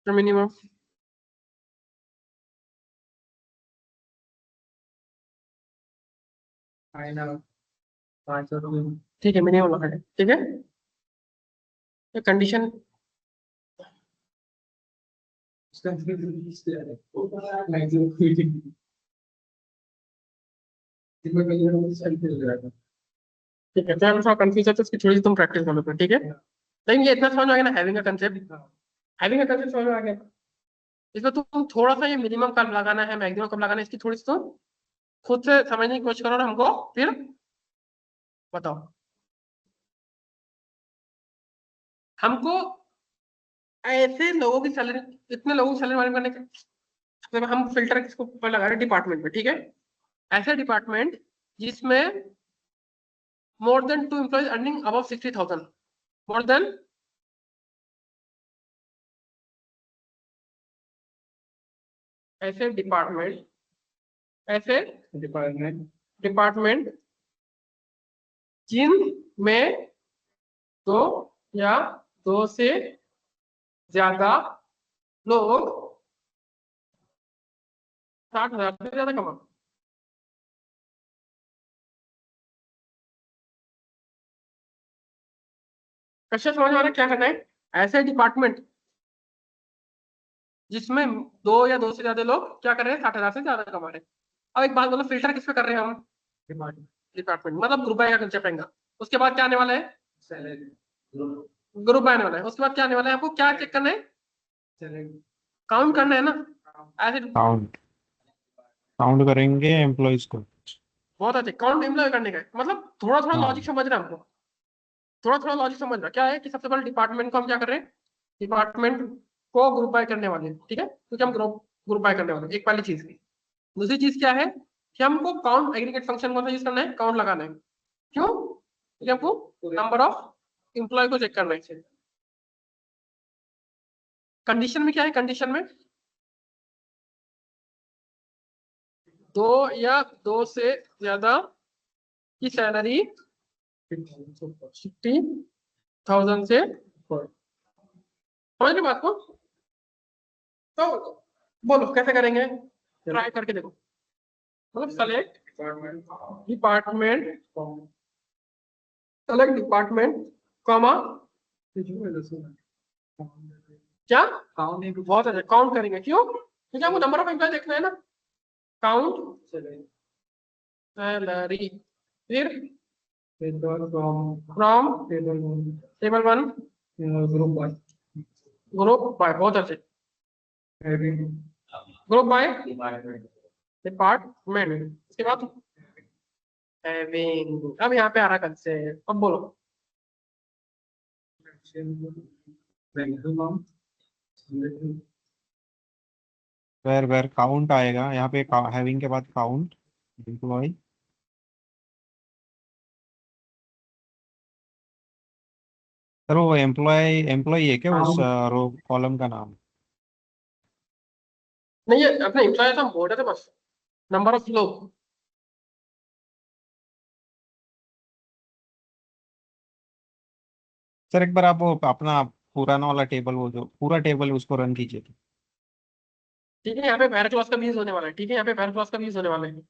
मिनिमम, Final 5 ठीक है, मिनिमम लगाना है, ठीक है। ये कंडीशन ठीक है। तो हम थोड़ा कंफ्यूज है तो इसकी थोड़ी सी तुम प्रैक्टिस कर लो, ठीक है। लेकिन ये इतना समझ में आ गया ना, हैविंग का कंसेप्ट, हैविंग का कंसेप्ट समझ में आ गया। इसमें तुम थोड़ा सा ये मिनिमम कब लगाना है मैक्सिमम कब लगाना है, इसकी थोड़ी सी तुम खुद से समझने की कोशिश करो और हमको फिर बताओ। हमको ऐसे लोगों की सैलरी, इतने लोगों की सैलरी मालूम करने के, हम फिल्टर किसको पर लगा रहे हैं, डिपार्टमेंट में, ठीक है। ऐसे डिपार्टमेंट जिसमें more than 2 employees earning above 60,000, more than ऐसे डिपार्टमेंट, ऐसे डिपार्टमेंट जिनमें 2 या 2 से ज्यादा लोग 60,000 से ज्यादा कमा। क्वेश्चन समझ में आ रहा है क्या करना है, ऐसे डिपार्टमेंट जिसमें 2 या 2 से ज्यादा लोग क्या कर रहे हैं, 60,000 से ज्यादा कमा रहे हैं। अब एक बात बोलो, फिल्टर किस पे कर रहे हैं हम, डिपार्टमेंट, मतलब ग्रुप बाय का कंसेप्ट आएगा। उसके बाद क्या आने वाला है, ग्रुप बाय आने वाला है। उसके बाद क्या आने वाला है, आपको क्या चेक करना है, काउंट करना है ना, ऐसे काउंट करेंगे एम्प्लॉइज को। बहुत अच्छे, काउंट एम्प्लॉय करने का है। मतलब थोड़ा थोड़ा हाँ। लॉजिक समझ रहे हैं हमको, थोड़ा थोड़ा लॉजिक समझ रहा क्या है कि सबसे पहले डिपार्टमेंट को हम क्या कर रहे हैं, डिपार्टमेंट को ग्रुप बाय करने वाले हैं, ठीक है, क्योंकि हम ग्रुप बाय करने वाले हैं, एक पहली चीज की। दूसरी चीज क्या है कि हमको काउंट एग्रीगेट फंक्शन कौन सा यूज करना है, काउंट लगाना है। क्यों, क्योंकि हमको नंबर ऑफ एम्प्लॉय को चेक करना है। कंडीशन में क्या है, कंडीशन में 2 या 2 से ज्यादा की सैलरी 60,000 से, समझ रहे बात को। तो बोलो कैसे करेंगे, ट्राई करके देखो। मतलब सेलेक्ट डिपार्टमेंट, कॉमा क्या, बहुत अच्छा, काउंट करेंगे। क्यों, क्योंकि हमको नंबर ऑफ एम्प्लॉय देखना है ना, काउंट सैलरी फिर Paper from from table one, table one group one, group by, बहुत अच्छे, having ग्रुप बाय डिपार्टमेंट, उसके बाद हैविंग। अब यहाँ पे आ रहा कंसेप्ट, अब बोलो। maximum वेर काउंट आएगा यहाँ पे, हैविंग के बाद काउंट एम्प्लॉय। सर वो एम्प्लॉय है क्या उस रो कॉलम का नाम? नहीं, ये अपने एम्प्लॉय का बोल रहे थे बस, नंबर ऑफ लोग। सर एक बार आप वो अपना पुराना वाला टेबल, वो जो पूरा टेबल उसको रन कीजिए। ठीक है, यहाँ पे वेयर क्लॉज का भी यूज होने वाला है। ठीक है, यहाँ पे वेयर क्लॉज का भी यूज होने वाला है,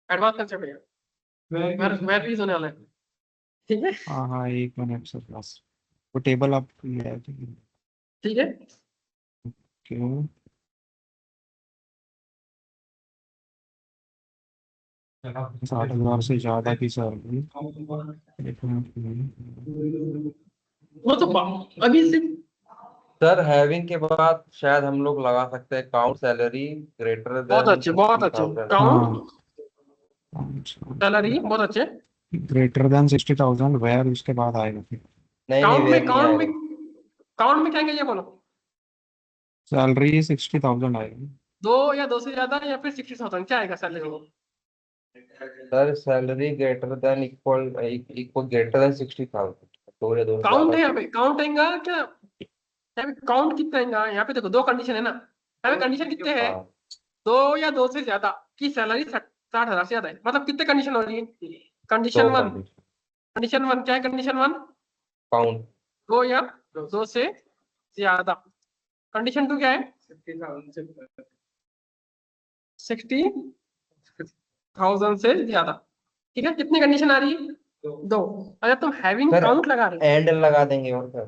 एडवांस कंसेप्ट है, वेयर भी यूज होने वाला है। ठीक है, हाँ हाँ, एक मिनट सर बस, वो टेबल आप ले आए थे। ठीक है। क्यों 60,000 से ज्यादा की सैलरी? वो तो अभी सिर्फ सर हैविंग के बाद शायद हम लोग लगा सकते हैं काउंट सैलरी ग्रेटर बहुत देन अच्छे, बहुत अच्छे, 60,000। काउंट सैलरी बहुत अच्छे। ग्रेटर देन 60,000 वेयर उसके बाद आएगा फिर नहीं काउंट वेयर में नहीं काउंट में आएगा। काउंट में क्या है ये बोलो, सैलरी 60,000 आएगी। दो या दो से ज्यादा या फिर 60,000 क्या आएगा सैलरी में? Sir salary greater than equal greater than 60,000, दो या दो से काउंट है ज्यादा। यहाँ पे, काउंट आएगा क्या? यहाँ पे काउंट कितना आएगा? यहाँ पे देखो दो कंडीशन है ना, यहाँ पे कंडीशन कितने हैं? हाँ दो या दो से ज्यादा की सैलरी 60,000 से ज्यादा है, मतलब कितने कंडीशन हो रही है? कंडीशन दो वन, कंडीशन वन क्या है? कंडीशन वन काउंट दो या दो से ज्यादा। कंडीशन टू क्या है? 60,000 से ज्यादा। ठीक है, कितनी कंडीशन आ रही है? दो। अगर तुम हैविंग सर काउंट लगा रहे एंड लगा देंगे और सर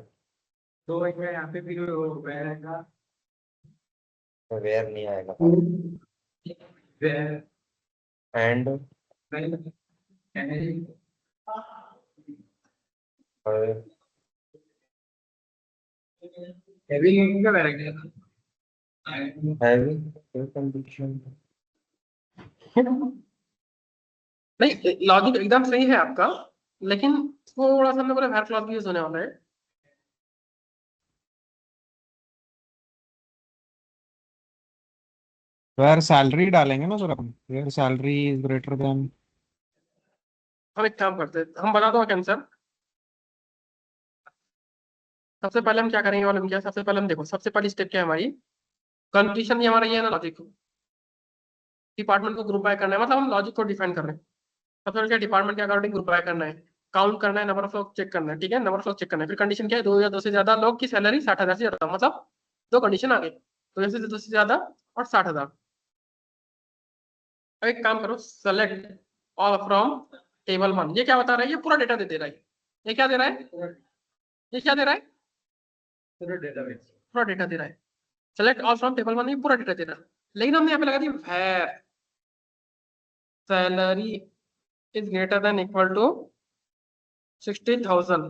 दो एक यहाँ पे फिर where आएगा, वेयर नहीं आएगा where एंड and और having का where आएगा, and हैविंग कंडीशन। हो, नहीं लॉजिक एकदम सही है आपका, लेकिन थोड़ा सा हमने बोला वेयर क्लॉज भी यूज होने वाला है। वेयर सैलरी डालेंगे ना सर अपन, where salary is greater than. हम एक काम करते हैं, हम बता दो आंसर। सबसे पहले हम क्या करेंगे वाले क्या, सबसे पहले हम देखो, सबसे पहली स्टेप क्या है हमारी, कंडीशन ये हमारा ये है ना, लॉजिक डिपार्टमेंट को ग्रुप बाय करना है, मतलब हम लॉजिक को डिफाइन कर रहे हैं। सबसे पहले क्या, डिपार्टमेंट के अकॉर्डिंग ग्रुप बाय करना है, काउंट करना है, नंबर ऑफ लोग चेक करना है। ठीक है, नंबर ऑफ लोग चेक करना है। फिर कंडीशन क्या है, दो या दो से ज्यादा लोग की सैलरी 60,000 से ज्यादा, मतलब दो कंडीशन आ गई, दो से ज्यादा और 60,000। अब एक काम करो, select all from table one. ये क्या बता रहा है? ये पूरा डेटा दे रहा है। ये क्या दे रहा है? ये क्या दे रहा है? पूरा database, पूरा डेटा दे रहा है। Select all from table one, ये पूरा डेटा दे रहा है, लेकिन हमने यहाँ पे लगा दिया where salary is greater than equal to 60,000।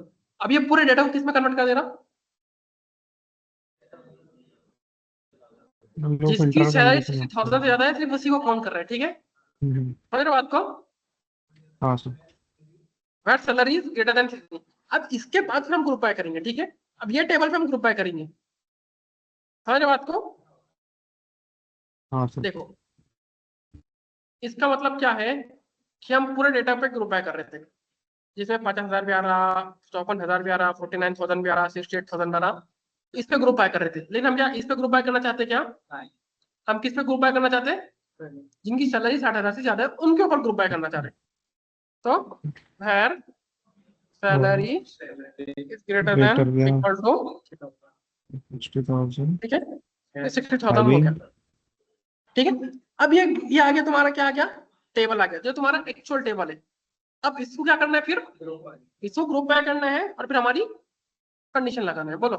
अब ये पूरे डेटा को किस में कन्वर्ट कर दे रहा? जिसकी सैलरी 60,000 से ज्यादा है सिर्फ उसी को काउंट कर रहा है। ठीक है, समझ रहे हो बात को? हाँ sir. Where salary is greater than 60। अब इसके बाद फिर हम ग्रुप बाय करेंगे। ठीक है, अब ये टेबल पे हम ग्रुप बाय करेंगे, समझ रहे हो बात को? हाँ सर। देखो, इसका मतलब क्या है कि हम पूरे डेटा पे ग्रुप बाय कर रहे थे, जिसमें 50,000 भी आ रहा, 54,000 भी आ रहा, 49,000 भी आ रहा, 68,000 भी आ रहा, इस पे ग्रुप बाय कर रहे थे। लेकिन हम क्या इस पे ग्रुप बाय करना चाहते हैं? क्या हम किस पे ग्रुप बाय करना चाहते हैं? जिनकी सैलरी 60,000 से ज्यादा है उनके ऊपर ग्रुप बाय करना चाह रहे हैं। तो where salary is greater than equal to 60,000। ठीक है, 60,000 हो गया। ठीक है, अब ये आ गया तुम्हारा, क्या आ गया? टेबल आ गया, जो तुम्हारा एक्चुअल टेबल है। अब इसको क्या करना है? फिर इसको ग्रुप बाय करना है और फिर हमारी कंडीशन लगाना है। बोलो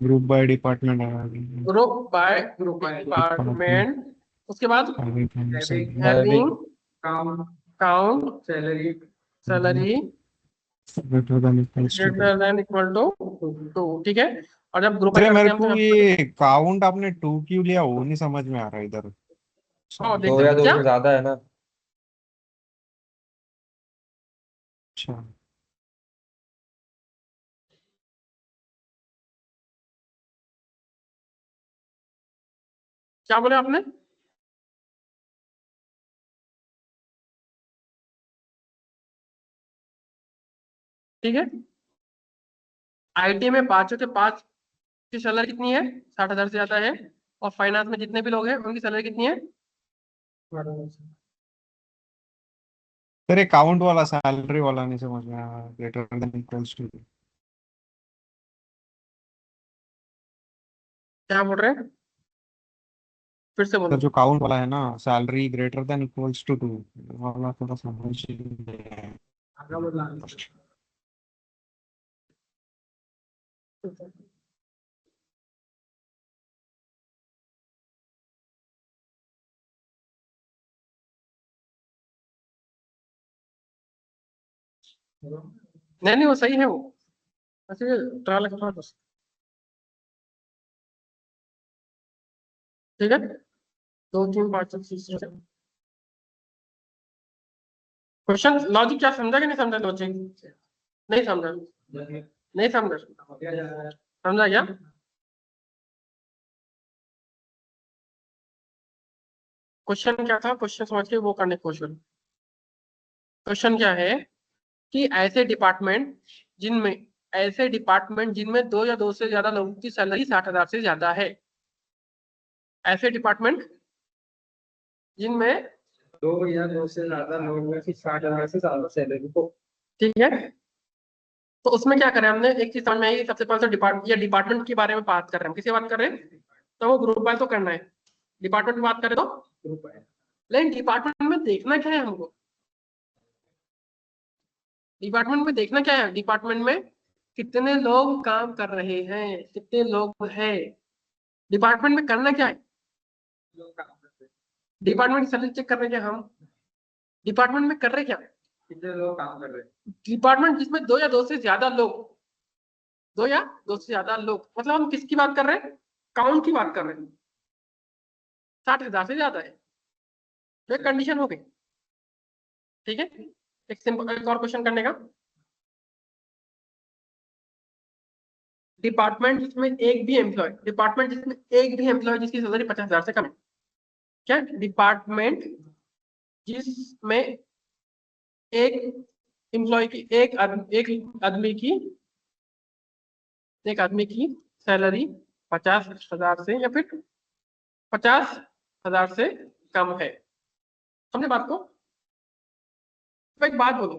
group by department group by department उसके बाद Having having count count salary salary greater than equals to greater than equal to 2, ठीक है। और जब ग्रुप अरे करते मेरे हैं हम को तो ये काउंट आपने 2 क्यों लिया वो नहीं समझ में आ रहा इधर। दो या दो क्या से ज्यादा है ना। अच्छा क्या बोले आपने? ठीक है, आईटी में पांचों के पांच की सैलरी कितनी है? 60,000 से ज्यादा है। और फाइनेंस में जितने भी लोग हैं उनकी सैलरी कितनी है? तेरे काउंट वाला सैलरी वाला नहीं समझ में आया ग्रेटर देन इक्वल्स टू। क्या बोल रहे हैं? फिर से बोलो। जो काउंट वाला है ना salary greater than equals to 2 वाला थोड़ा समझ नहीं आया। आगे बोलना नहीं नहीं, वो सही है वो, ऐसे ट्रायल करना बस। ठीक है, 2 3 5 6 7। क्वेश्चन लॉजिक क्या समझा कि नहीं समझा? लॉजिक नहीं समझा? नहीं समझा? समझा क्या? क्वेश्चन क्या था? क्वेश्चन समझ के वो करने की कोशिश करो। क्वेश्चन क्या है कि ऐसे डिपार्टमेंट जिनमें 2 या 2 से ज्यादा लोगों की सैलरी 60,000 से ज्यादा है। ऐसे डिपार्टमेंट जिनमें, दो या दो से ज्यादा लोगों की 60,000 से ज्यादा सैलरी को। ठीक है, तो उसमें क्या करें हमने? एक चीज समझ में आई। सबसे पहले तो डिपार्टमेंट के बारे में बात कर रहे हैं हम। किसी बात कर रहे हैं तो वो ग्रुप वाइज तो करना है। डिपार्टमेंट की बात करें तो, ग्रुप है लेकिन डिपार्टमेंट में देखना क्या है हमको? डिपार्टमेंट में देखना क्या है? डिपार्टमेंट में कितने लोग काम कर रहे हैं, कितने लोग हैं। डिपार्टमेंट में करना क्या है? लोग काम करते हैं। डिपार्टमेंट की सैलरी चेक कर रहे हैं क्या हम? डिपार्टमेंट में कर रहे क्या? कितने लोग काम कर रहे हैं। डिपार्टमेंट जिसमें 2 या 2 से ज्यादा लोग, 2 या 2 से ज्यादा लोग, मतलब हम किसकी बात कर रहे हैं? काउंट की बात कर रहे हैं। 60,000 से ज्यादा है तो एक कंडीशन हो गई। ठीक है, एक सिंपल एक और क्वेश्चन करने का। डिपार्टमेंट जिसमें एक भी एम्प्लॉय जिसकी सैलरी 50,000 से कम है। क्या? डिपार्टमेंट जिसमें एक एम्प्लॉय की एक आदमी की सैलरी 50,000 से या फिर 50,000 से कम है। समझे बात को? तो एक बात बोलो,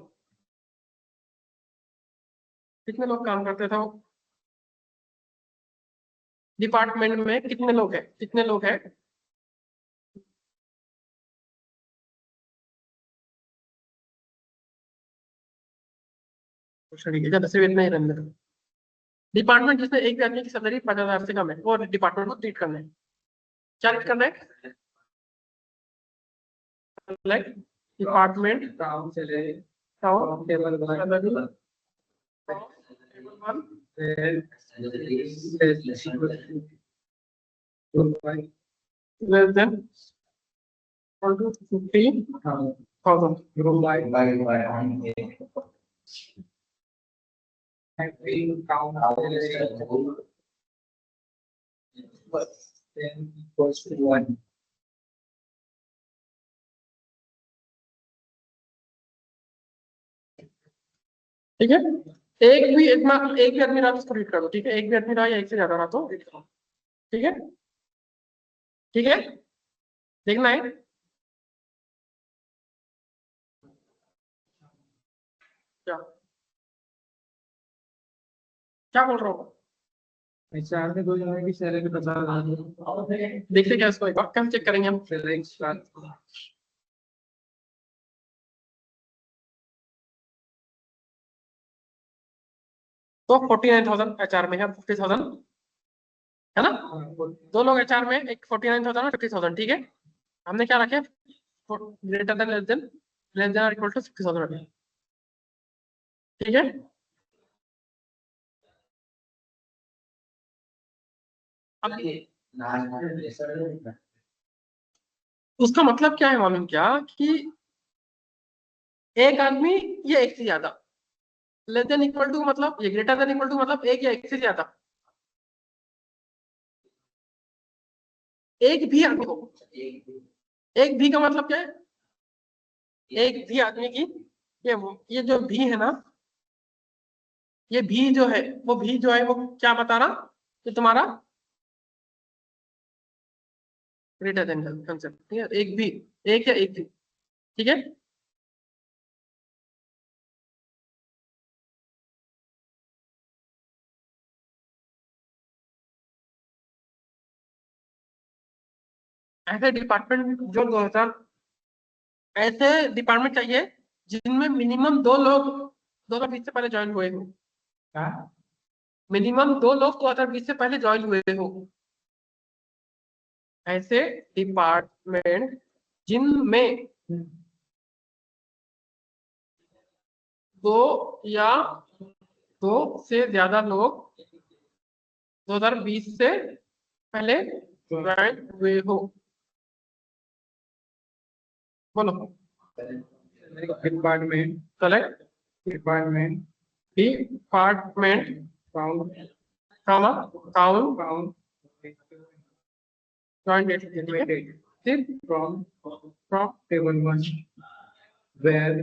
कितने लोग काम करते थे वो? डिपार्टमेंट में कितने लोग हैं? कितने लोग हैं? इतना ही रहने दो। डिपार्टमेंट जिसमें एक भी आदमी की सैलरी 50,000 से कम है वो डिपार्टमेंट को ट्रीट करना है। क्या ट्रीट करना है? लाइक डिपार्टमेंट काम चले table table less than equal to 50,000 group by Divided by on a having count then equals to 1. ठीक है, एक भी आदमी रहा तो उसको रीड कर दो। ठीक है, एक भी आदमी रहा या एक से ज्यादा रहा तो रीड करो। ठीक है, ठीक है, देखना है। क्या क्या बोल रहा हूँ? HR के 2 जनों की सैलरी 50,000 देखते क्या इसको एक बार कैसे चेक करेंगे हम? सैलरी तो 49,000 HR में है, 50,000 है ना? 2 लोग HR में, एक 49,000 और 50,000। ठीक है, हमने क्या रखे, ग्रेटर देन लेस देन और इक्वल टू 50,000, ठीक है। अब उसका मतलब क्या है मालूम क्या, कि एक आदमी ये एक से ज्यादा, लेस देन इक्वल टू मतलब ये ग्रेटर देन इक्वल टू मतलब एक या एक से ज्यादा, एक भी आदमी को, एक भी का मतलब क्या है, एक भी आदमी की, ये जो भी है ना, ये भी जो है वो भी जो है वो क्या बता रहा, कि तुम्हारा ग्रेटर देन कंसेप्ट, ठीक है। एक भी, एक या एक भी, ठीक है। ऐसे डिपार्टमेंट जो 2000, ऐसे डिपार्टमेंट चाहिए जिनमें मिनिमम 2 लोग 2020 से पहले ज्वाइन हुए हो, मिनिमम 2 लोग 2020 से पहले ज्वाइन हुए हो, ऐसे डिपार्टमेंट जिनमें 2 या 2 से ज्यादा लोग 2020 से पहले ज्वाइन हुए हो, बोलो। Department correct, department department count count join date, ठीक है। फिर from from table 1 where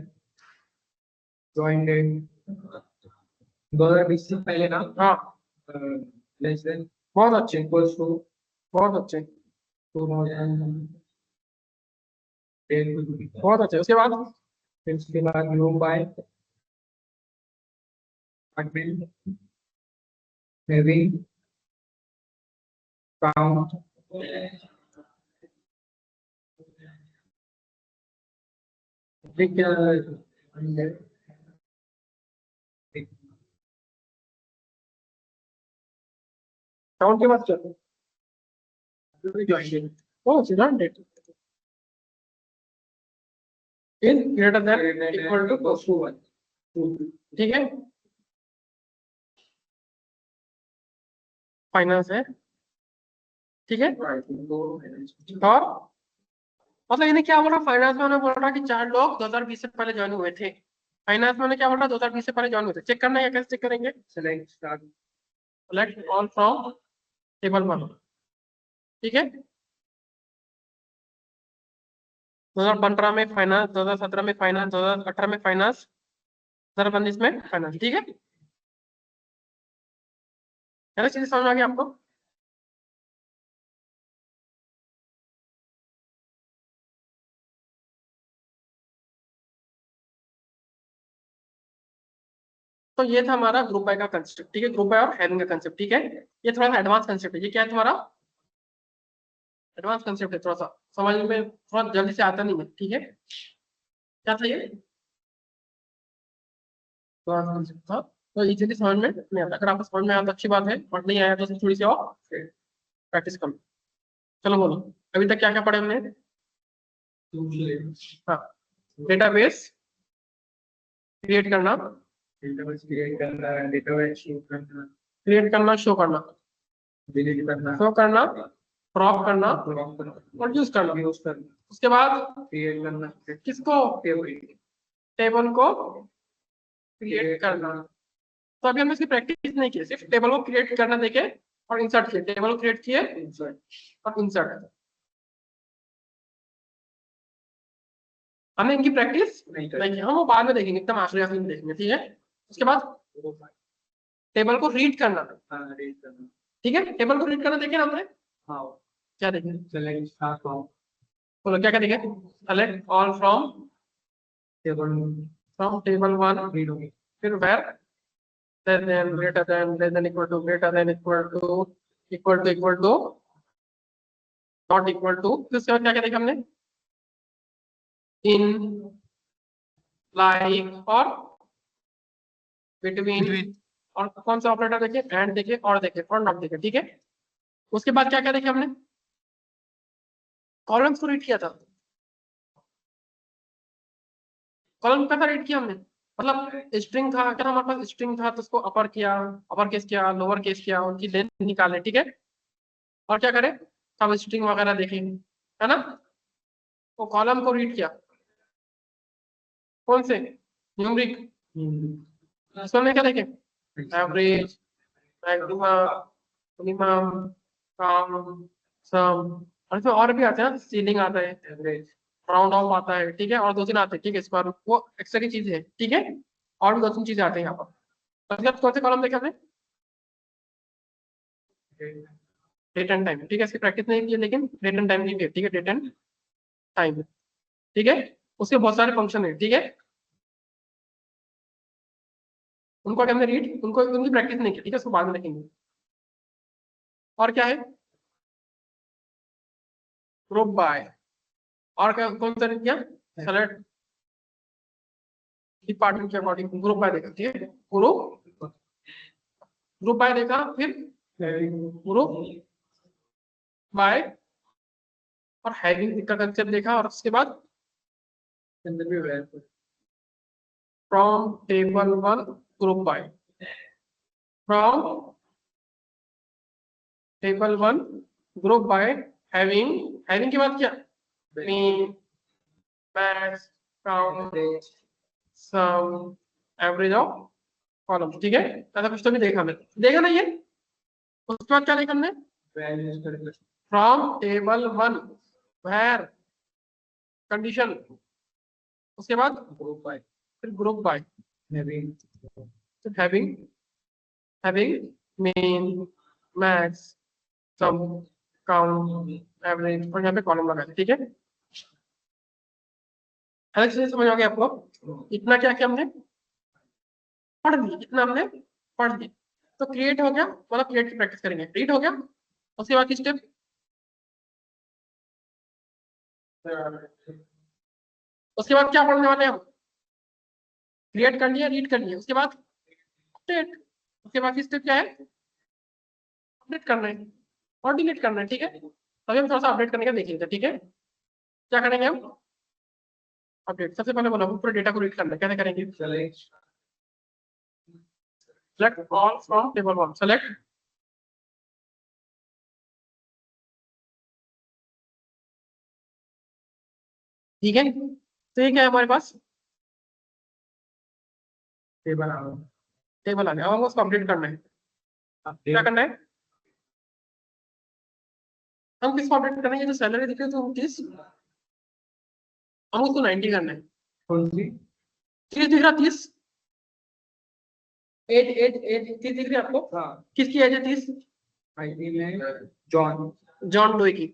join date 2020 से पहले ना हाँ, लेस देन बहुत अच्छे, इक्वल्स टू बहुत अच्छे, 2010, बहुत अच्छे। उसके बाद फिर उसके बाद group by department having count count के बाद क्या, ज्वाइन डेट, बहुत अच्छे, join date is greater than equal to 1, ठीक है। फाइनेंस है, ठीक है। और मतलब इन्हें क्या बोला, फाइनेंस में उन्होंने बोला कि 4 लोग 2020 से पहले ज्वाइन हुए थे, फाइनेंस में उन्होंने क्या बोला, 2020 से पहले ज्वाइन हुए थे। चेक करना है, कैसे चेक करेंगे, select start select all from table 1, ठीक है। 2015 में फाइनेंस, 2017 में फाइनेंस, 2018 में फाइनेंस, 2019 में फाइनेंस, ठीक है। चीजें समझ आ गई आपको। तो ये था हमारा ग्रुप बाय का कंसेप्ट, ठीक है, ग्रुप बाय और हैविंग का कंसेप्ट, ठीक है। ये थोड़ा सा एडवांस कंसेप्ट है, ये क्या है तुम्हारा, एडवांस कंसेप्ट है, थोड़ा सा समझ में थोड़ा जल्दी से आता नहीं है, ठीक है। क्या था ये, एडवांस कंसेप्ट था, तो इजीली समझ में नहीं आता। अगर आपको समझ में आया तो अच्छी बात है, और नहीं आया तो थोड़ी सी और प्रैक्टिस करो। चलो बोलो, अभी तक क्या क्या पढ़े हमने। हाँ, डेटाबेस क्रिएट करना, डेटाबेस क्रिएट करना डेटाबेस शो करना क्रिएट करना, शो करना, डिलीट करना शो करना, क्रॉप करना क्रॉप करना और यूज करना। यूज करना उसके बाद क्रिएट करना किसको, टेबल टेबल को क्रिएट करना। तो अभी हमने इसकी प्रैक्टिस नहीं की, सिर्फ टेबल को क्रिएट करना देखे और इंसर्ट किए, टेबल को क्रिएट किए और इंसर्ट, हमने इनकी प्रैक्टिस नहीं की, हम वो बाद में देखेंगे, एकदम आखिरी आखिरी में देखेंगे, ठीक है। उसके बाद टेबल को रीड करना, रीड करना ठीक है, टेबल को रीड करना देखे ना हमने, हाँ क्या देखे, सेलेक्ट स्टार्ट फ्रॉम बोलो क्या क्या देखे, select all from table 1, read होगी फिर where greater than equal to greater than equal to not equal to, फिर उसके बाद क्या क्या देखा हमने, इन, लाइक और बिटवीन, और कौन सा ऑपरेटर देखे, एंड देखे और देखे और नॉट देखे, ठीक है। उसके बाद क्या क्या देखे हमने, कॉलम्स को रीड किया था, कॉलम कैसा रीड किया हमने, मतलब स्ट्रिंग था क्या, हमारे पास स्ट्रिंग था तो उसको अपर किया, अपर केस किया, लोअर केस किया, उनकी लेंथ निकाले, ठीक है, और क्या करें, सब स्ट्रिंग वगैरह देखेंगे, है ना। तो कॉलम को रीड किया, कौन से, न्यूमरिक, इसमें क्या देखें, एवरेज, मैक्सिमा, मिनिमम, कम, सम, और इसमें और भी आते हैं, सीलिंग आता है, एवरेज, राउंड ऑफ आता है, ठीक है, और 2-3 आते हैं, ठीक है, इस बार वो एक्स्ट्रा की चीज है, ठीक है, और भी 2-3 चीजें आते हैं यहाँ पर। तो कौन से कॉलम देखे हमने, डेट एंड टाइम, ठीक है, इसकी प्रैक्टिस नहीं की है, लेकिन डेट एंड टाइम की है, ठीक है, डेट एंड टाइम, ठीक है, उसके बहुत सारे फंक्शन है, ठीक है, उनको हमने रीड, उनको उनकी प्रैक्टिस नहीं की, ठीक है, उसको बाद में देखेंगे। और क्या है, ग्रुप बाय, और क्या, कौन सा किया, सेलेक्ट डिपार्टमेंट के अकॉर्डिंग ग्रुप बाय देखा, ठीक है, ग्रुप, ग्रुप बाय देखा, फिर ग्रुप बाय और हैविंग का कंसेप्ट देखा, और उसके बाद from table one group by, from table one group by having, having के बाद क्या, mean, max, count, sum, average of column, ठीक है, ऐसा कुछ तो भी देखा हमने, देखा ना ये, उसके बाद क्या देखा हमने, from table one where condition, उसके बाद ग्रुप बाय, फिर group by, having, having mean, max, sum, count, average, और यहाँ पे कॉलम लगा दिया, ठीक है, अलग से समझ आ गया आपको, इतना क्या क्या हमने पढ़ लिया, इतना हमने पढ़ लिया, तो क्रिएट हो गया, मतलब क्रिएट की प्रैक्टिस करेंगे, रीड हो गया, उसके बाद की स्टेप, उसके बाद क्या पढ़ने वाले हैं हम, क्रिएट कर लिया, रीड कर लिया, उसके बाद अपडेट, उसके बाद की स्टेप क्या है, अपडेट करना है और डिलीट करना है, ठीक है, अभी हम थोड़ा सा अपडेट करने का देख लेते हैं, ठीक है, क्या करेंगे हम, अपडेट, सबसे पहले बोला पूरे डेटा को रीड करना है, कैसे करेंगे, select all from table one, select, ठीक है, तो ये क्या है हमारे पास, टेबल आ गया, टेबल आ गया, अब हमको उसको अपडेट करना है, क्या करना है, हम किसको अपडेट करना है, ये जो सैलरी दिख रही है तो किस, हम उसको 90 करना है, 30 दिख रहा, 30, एज एज एज 30 दिख रही है आपको, किसकी एज है 30, आईडी में जॉन, जॉन डोई की,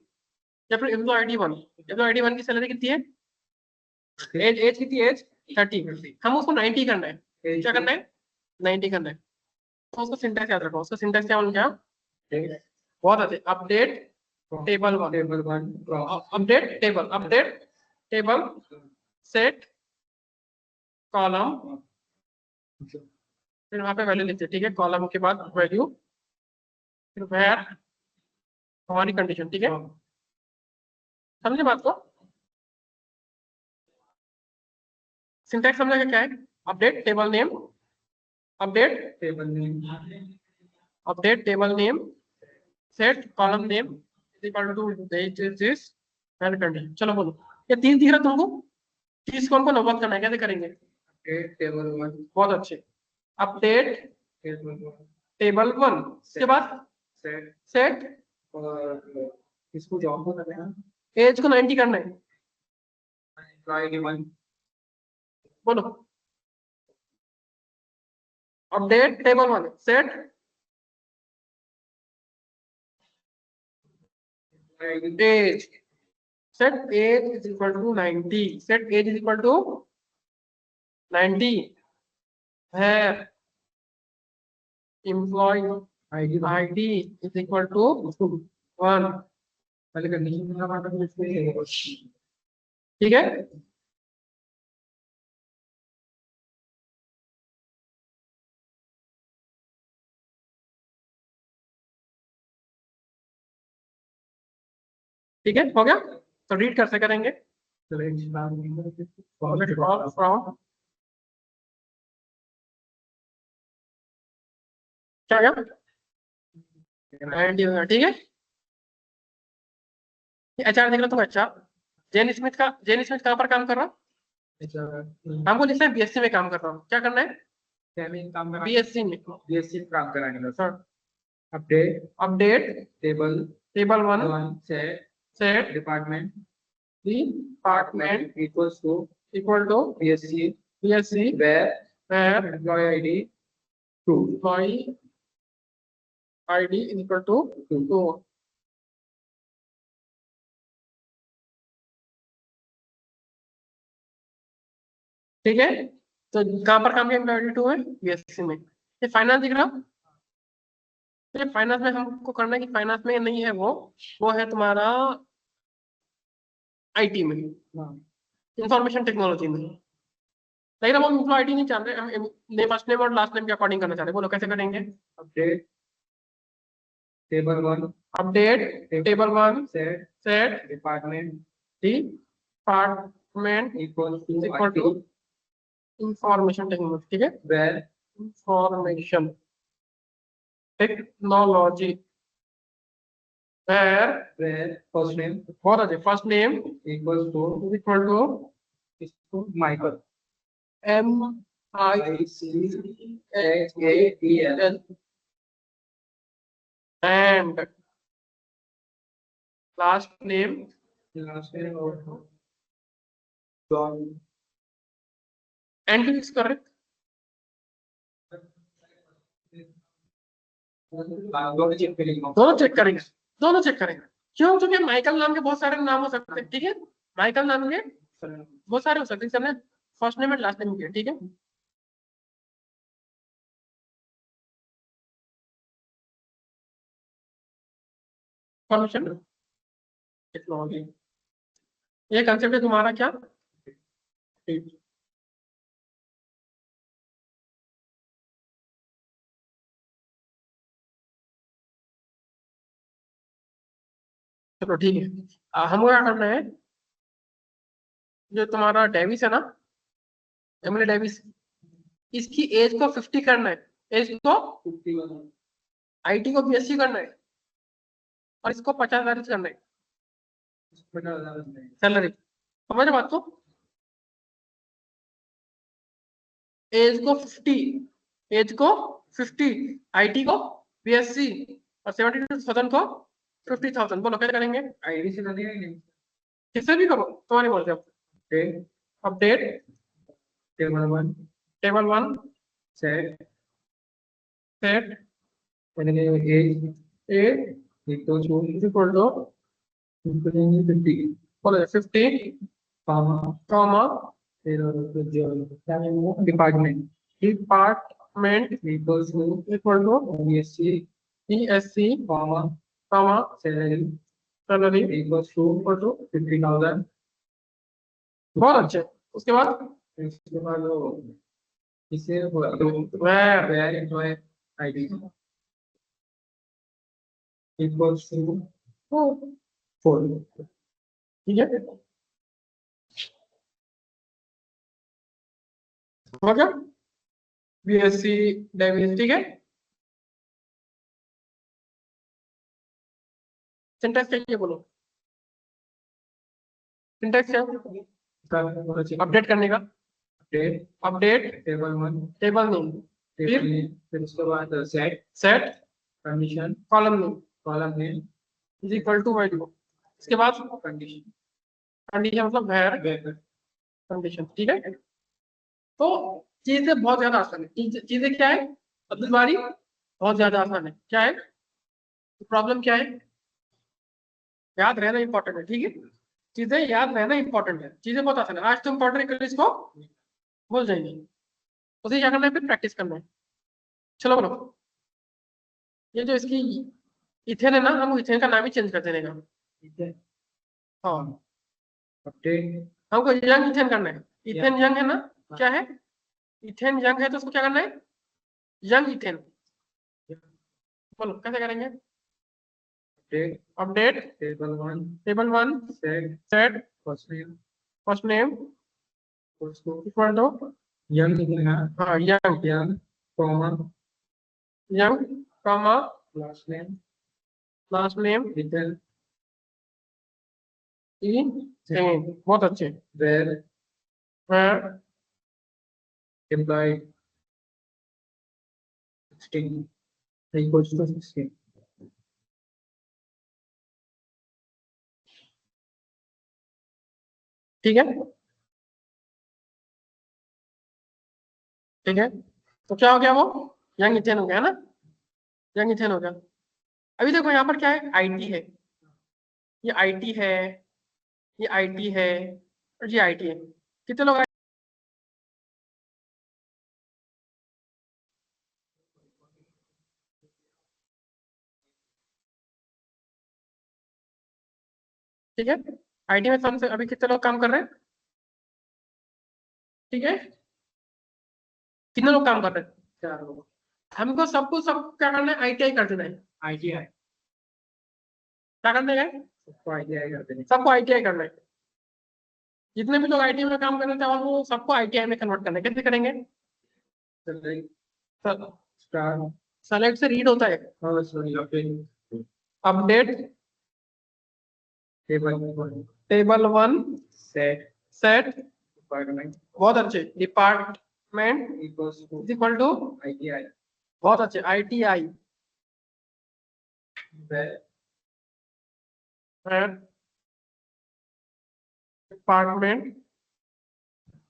या फिर एम्प्लॉय आईडी 1, एम्प्लॉय आईडी 1 की सैलरी कितनी है, एज एज कितनी है, एज 30, हम उसको 90 करना है, क्या करना है, 90 करना है, तो उसका सिंटैक्स याद रखो, उसका सिंटैक्स क्या होना चाहिए, बहुत अच्छे, update table one, update table, update table, set column, फिर वहां पे वैल्यू लिखते हैं, ठीक है, कॉलम के बाद वैल्यू, फिर वेयर हमारी कंडीशन, ठीक है, समझे बात को, सिंटैक्स समझा क्या है, update table name, update table name, update table name, set column name is equal to this where condition, चलो बोलो, ये 30 दिख रहा तुमको, 30 को हमको नंबर करना है, कैसे करेंगे, अपडेट टेबल वन, बहुत अच्छे, अपडेट टेबल वन, उसके बाद सेट, इसको जॉब को करना है, एज को 90 करना है, बोलो, update table one, set age, set age is equal to 90, set age is equal to 90, where employee id is equal to 1, पहले कंडीशन, ठीक है, ठीक है, हो गया, तो रीड कैसे करेंगे? फ्रॉम क्या गया? एंड ठीक है। एचआर देख लो तुम, एचआर जेन स्मिथ कहाँ पर काम कर रहा? हमको लिखना है बीएससी में काम कर रहा हूँ। क्या करना है? बीएससी में। बीएससी काम कराने का हाँ। Update table table 1 one set department department equals to equal to BSc where where employee ID 2 employee ID equal to 2। ठीक है, तो कहाँ पर काम किया? एम्प्लॉय आईडी 2 है बीएससी में। ये फाइनेंस दिख रहा? ये फाइनेंस में हमको करना है कि फाइनेंस में नहीं है, वो है तुम्हारा आईटी में, इंफॉर्मेशन टेक्नोलॉजी में। लेकिन हम एम्प्लॉय आईडी नहीं चाह रहे, हम फर्स्ट नेम और लास्ट नेम के अकॉर्डिंग करना चाह रहे हैं। बोलो कैसे करेंगे? Update table 1 update table 1 set department department equals equal to information technology. ठीक है, where information technology where first name बहुत अच्छे, first name equals to equal to Michael MICHAEL and last name last name John and is correct। दोनों check करेंगे, दोनों check करेंगे। क्यों? क्योंकि माइकल नाम के बहुत सारे नाम हो सकते हैं। ठीक है, माइकल नाम के बहुत सारे हो सकते हैं, सबने first name and last name किया। ठीक है, इंफॉर्मेशन टेक्नोलॉजी, ये कंसेप्ट है तुम्हारा क्या? चलो ठीक है, हमको क्या करना है? जो तुम्हारा डेविस है ना, एमिली डेविस, इसकी एज को 50 करना है, एज को आईटी को बीएससी करना है, और इसको 50,000 करना है सैलरी। समझ बात को? एज को 50, एज को 50, आईटी को बीएससी, और 72,000 को 50,000। बोलो कैसे करेंगे? आईडी से नहीं है किससे भी करो, तुम्हारी मर्जी। Update table 1 set age equals to equal to 50 बोलो 50 comma department department equals to equal to BSc BSc comma comma salary salary equals to equal to 50,000। बहुत अच्छे। उसके बाद इसके बाद इसे where where employee ID equals to 4 ठीक है, हो गया बीएससी डेविस। ठीक है, सिंटैक्स क्या है बोलो? सिंटैक्स क्या है? अपडेट करने का, अपडेट टेबल 1 टेबल नेम, फिर उसके बाद set condition column name column name is equal to value. इसके बाद कंडीशन कंडीशन मतलब वेर कंडीशन। ठीक है, तो चीजें बहुत ज्यादा आसान है। चीजें क्या है अब्दुल बारी? बहुत ज्यादा आसान है। क्या है प्रॉब्लम? क्या है? याद रहना इंपॉर्टेंट है। ठीक है, चीजें याद रहना इंपॉर्टेंट है। चीजें बहुत आसान है, आज तुम इंपॉर्टेंट कल इसको भूल जाएंगे। उसे क्या करना है? फिर प्रैक्टिस करना है। चलो बोलो, ये जो इसकी इथेन है ना, हम इथेन का नाम ही चेंज कर देने का। हाँ, अपडेट हमको यंग इथेन करना है। इथेन यंग है ना? क्या है? इथेन यंग है तो उसको क्या करना है? Young Ethan. बोलो कैसे करेंगे? Update table one, table 1 set set first name first name equals to equal to young लिखना है, हाँ young, comma, young comma last name, last name written, बहुत अच्छे where where employed 16 equals to 16. ठीक है ठीक है तो क्या हो गया वो यंग इथेन हो गया ना यंग इथेन हो गया अभी देखो यहाँ पर क्या है आईटी है ये आईटी है ये आईटी है और ये आईटी है कितने लोग ठीक है आईटी में सबसे अभी कितने लोग काम कर रहे हैं ठीक है कितने लोग काम कर रहे हैं 4 लोग, हमको सबको सब क्या करना है आईटीआई कर देना है ITI, क्या करना है सबको ITI कर देंगे. सबको आईटीआई करना है जितने भी लोग आईटी में काम कर रहे थे और वो सबको आईटीआई में कन्वर्ट करना है कैसे करेंगे Select star, सेलेक्ट से रीड होता है oh sorry, okay, update table one, table 1 set set department बहुत अच्छे department equals to equal to ITI, बहुत अच्छे ITI where department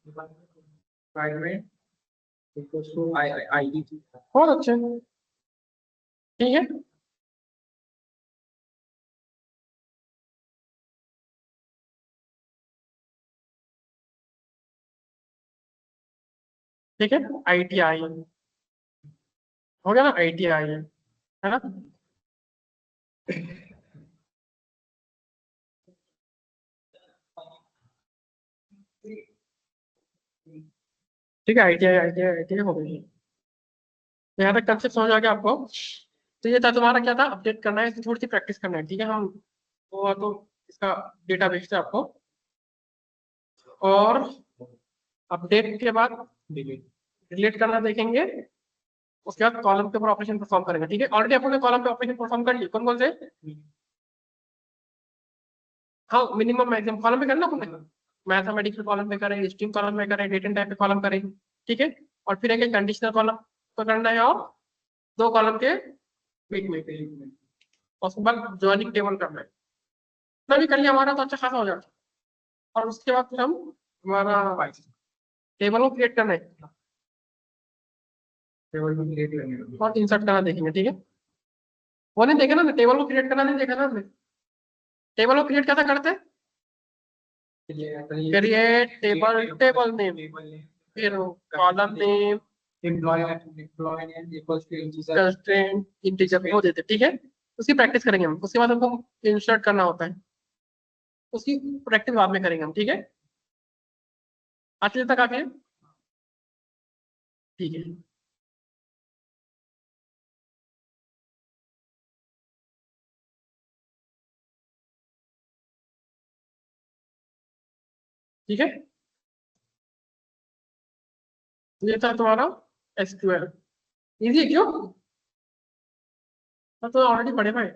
department equals to IT. बहुत अच्छे ठीक है ठीक है आईटीआई हो गया ना आईटीआई है ना ठीक है आईटीआई आईटीआई आईटीआई हो गई तो यहाँ तक कंसेप्ट समझ आ गया आपको तो ये था तुम्हारा क्या था अपडेट करना है इसकी थोड़ी सी प्रैक्टिस करना है ठीक है हम तो इसका डेटा भेजते हैं आपको और अपडेट के बाद डिलीट करना देखेंगे उसके बाद कॉलम के ऊपर ऑपरेशन परफॉर्म करेंगे ठीक है ऑलरेडी अपने कॉलम पे ऑपरेशन परफॉर्म कर लिए कौन कौन से हाँ मिनिमम मैक्सिमम कॉलम पे करना अपने मैथमेटिक्स कॉलम पे करें स्ट्रिंग कॉलम पे करें डेट एंड टाइप पे कॉलम करें ठीक है और फिर एक कंडीशनल कॉलम पे करना है और 2 कॉलम के बीच में और उसके बाद जॉइनिंग टेबल करना है इतना भी कर लिया हमारा तो अच्छा खासा हो जाता और उसके बाद फिर हम हमारा टेबल को क्रिएट करना है टेबल में क्रिएट करने और इंसर्ट करना देखेंगे ठीक है वो नहीं देखा ना टेबल को क्रिएट करना नहीं देखा ना हमने टेबल को क्रिएट कैसा करते हैं क्रिएट टेबल नेम फिर column name employee name equals to integer constraint integer वो देते ठीक है उसकी प्रैक्टिस करेंगे हम उसके बाद हमको इंसर्ट करना होता है उसकी प्रैक्टिस बाद में करेंगे हम ठीक है आज तक आगे ठीक है ठीक है ये था तुम्हारा एसक्यूएल इजी है क्यों तो ऑलरेडी पढ़े भाई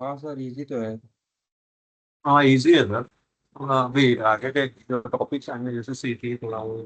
हाँ सर इजी तो है हाँ इजी है सर थोड़ा अभी आगे के जो टॉपिक्स आएंगे जैसे सीटी थोड़ा वो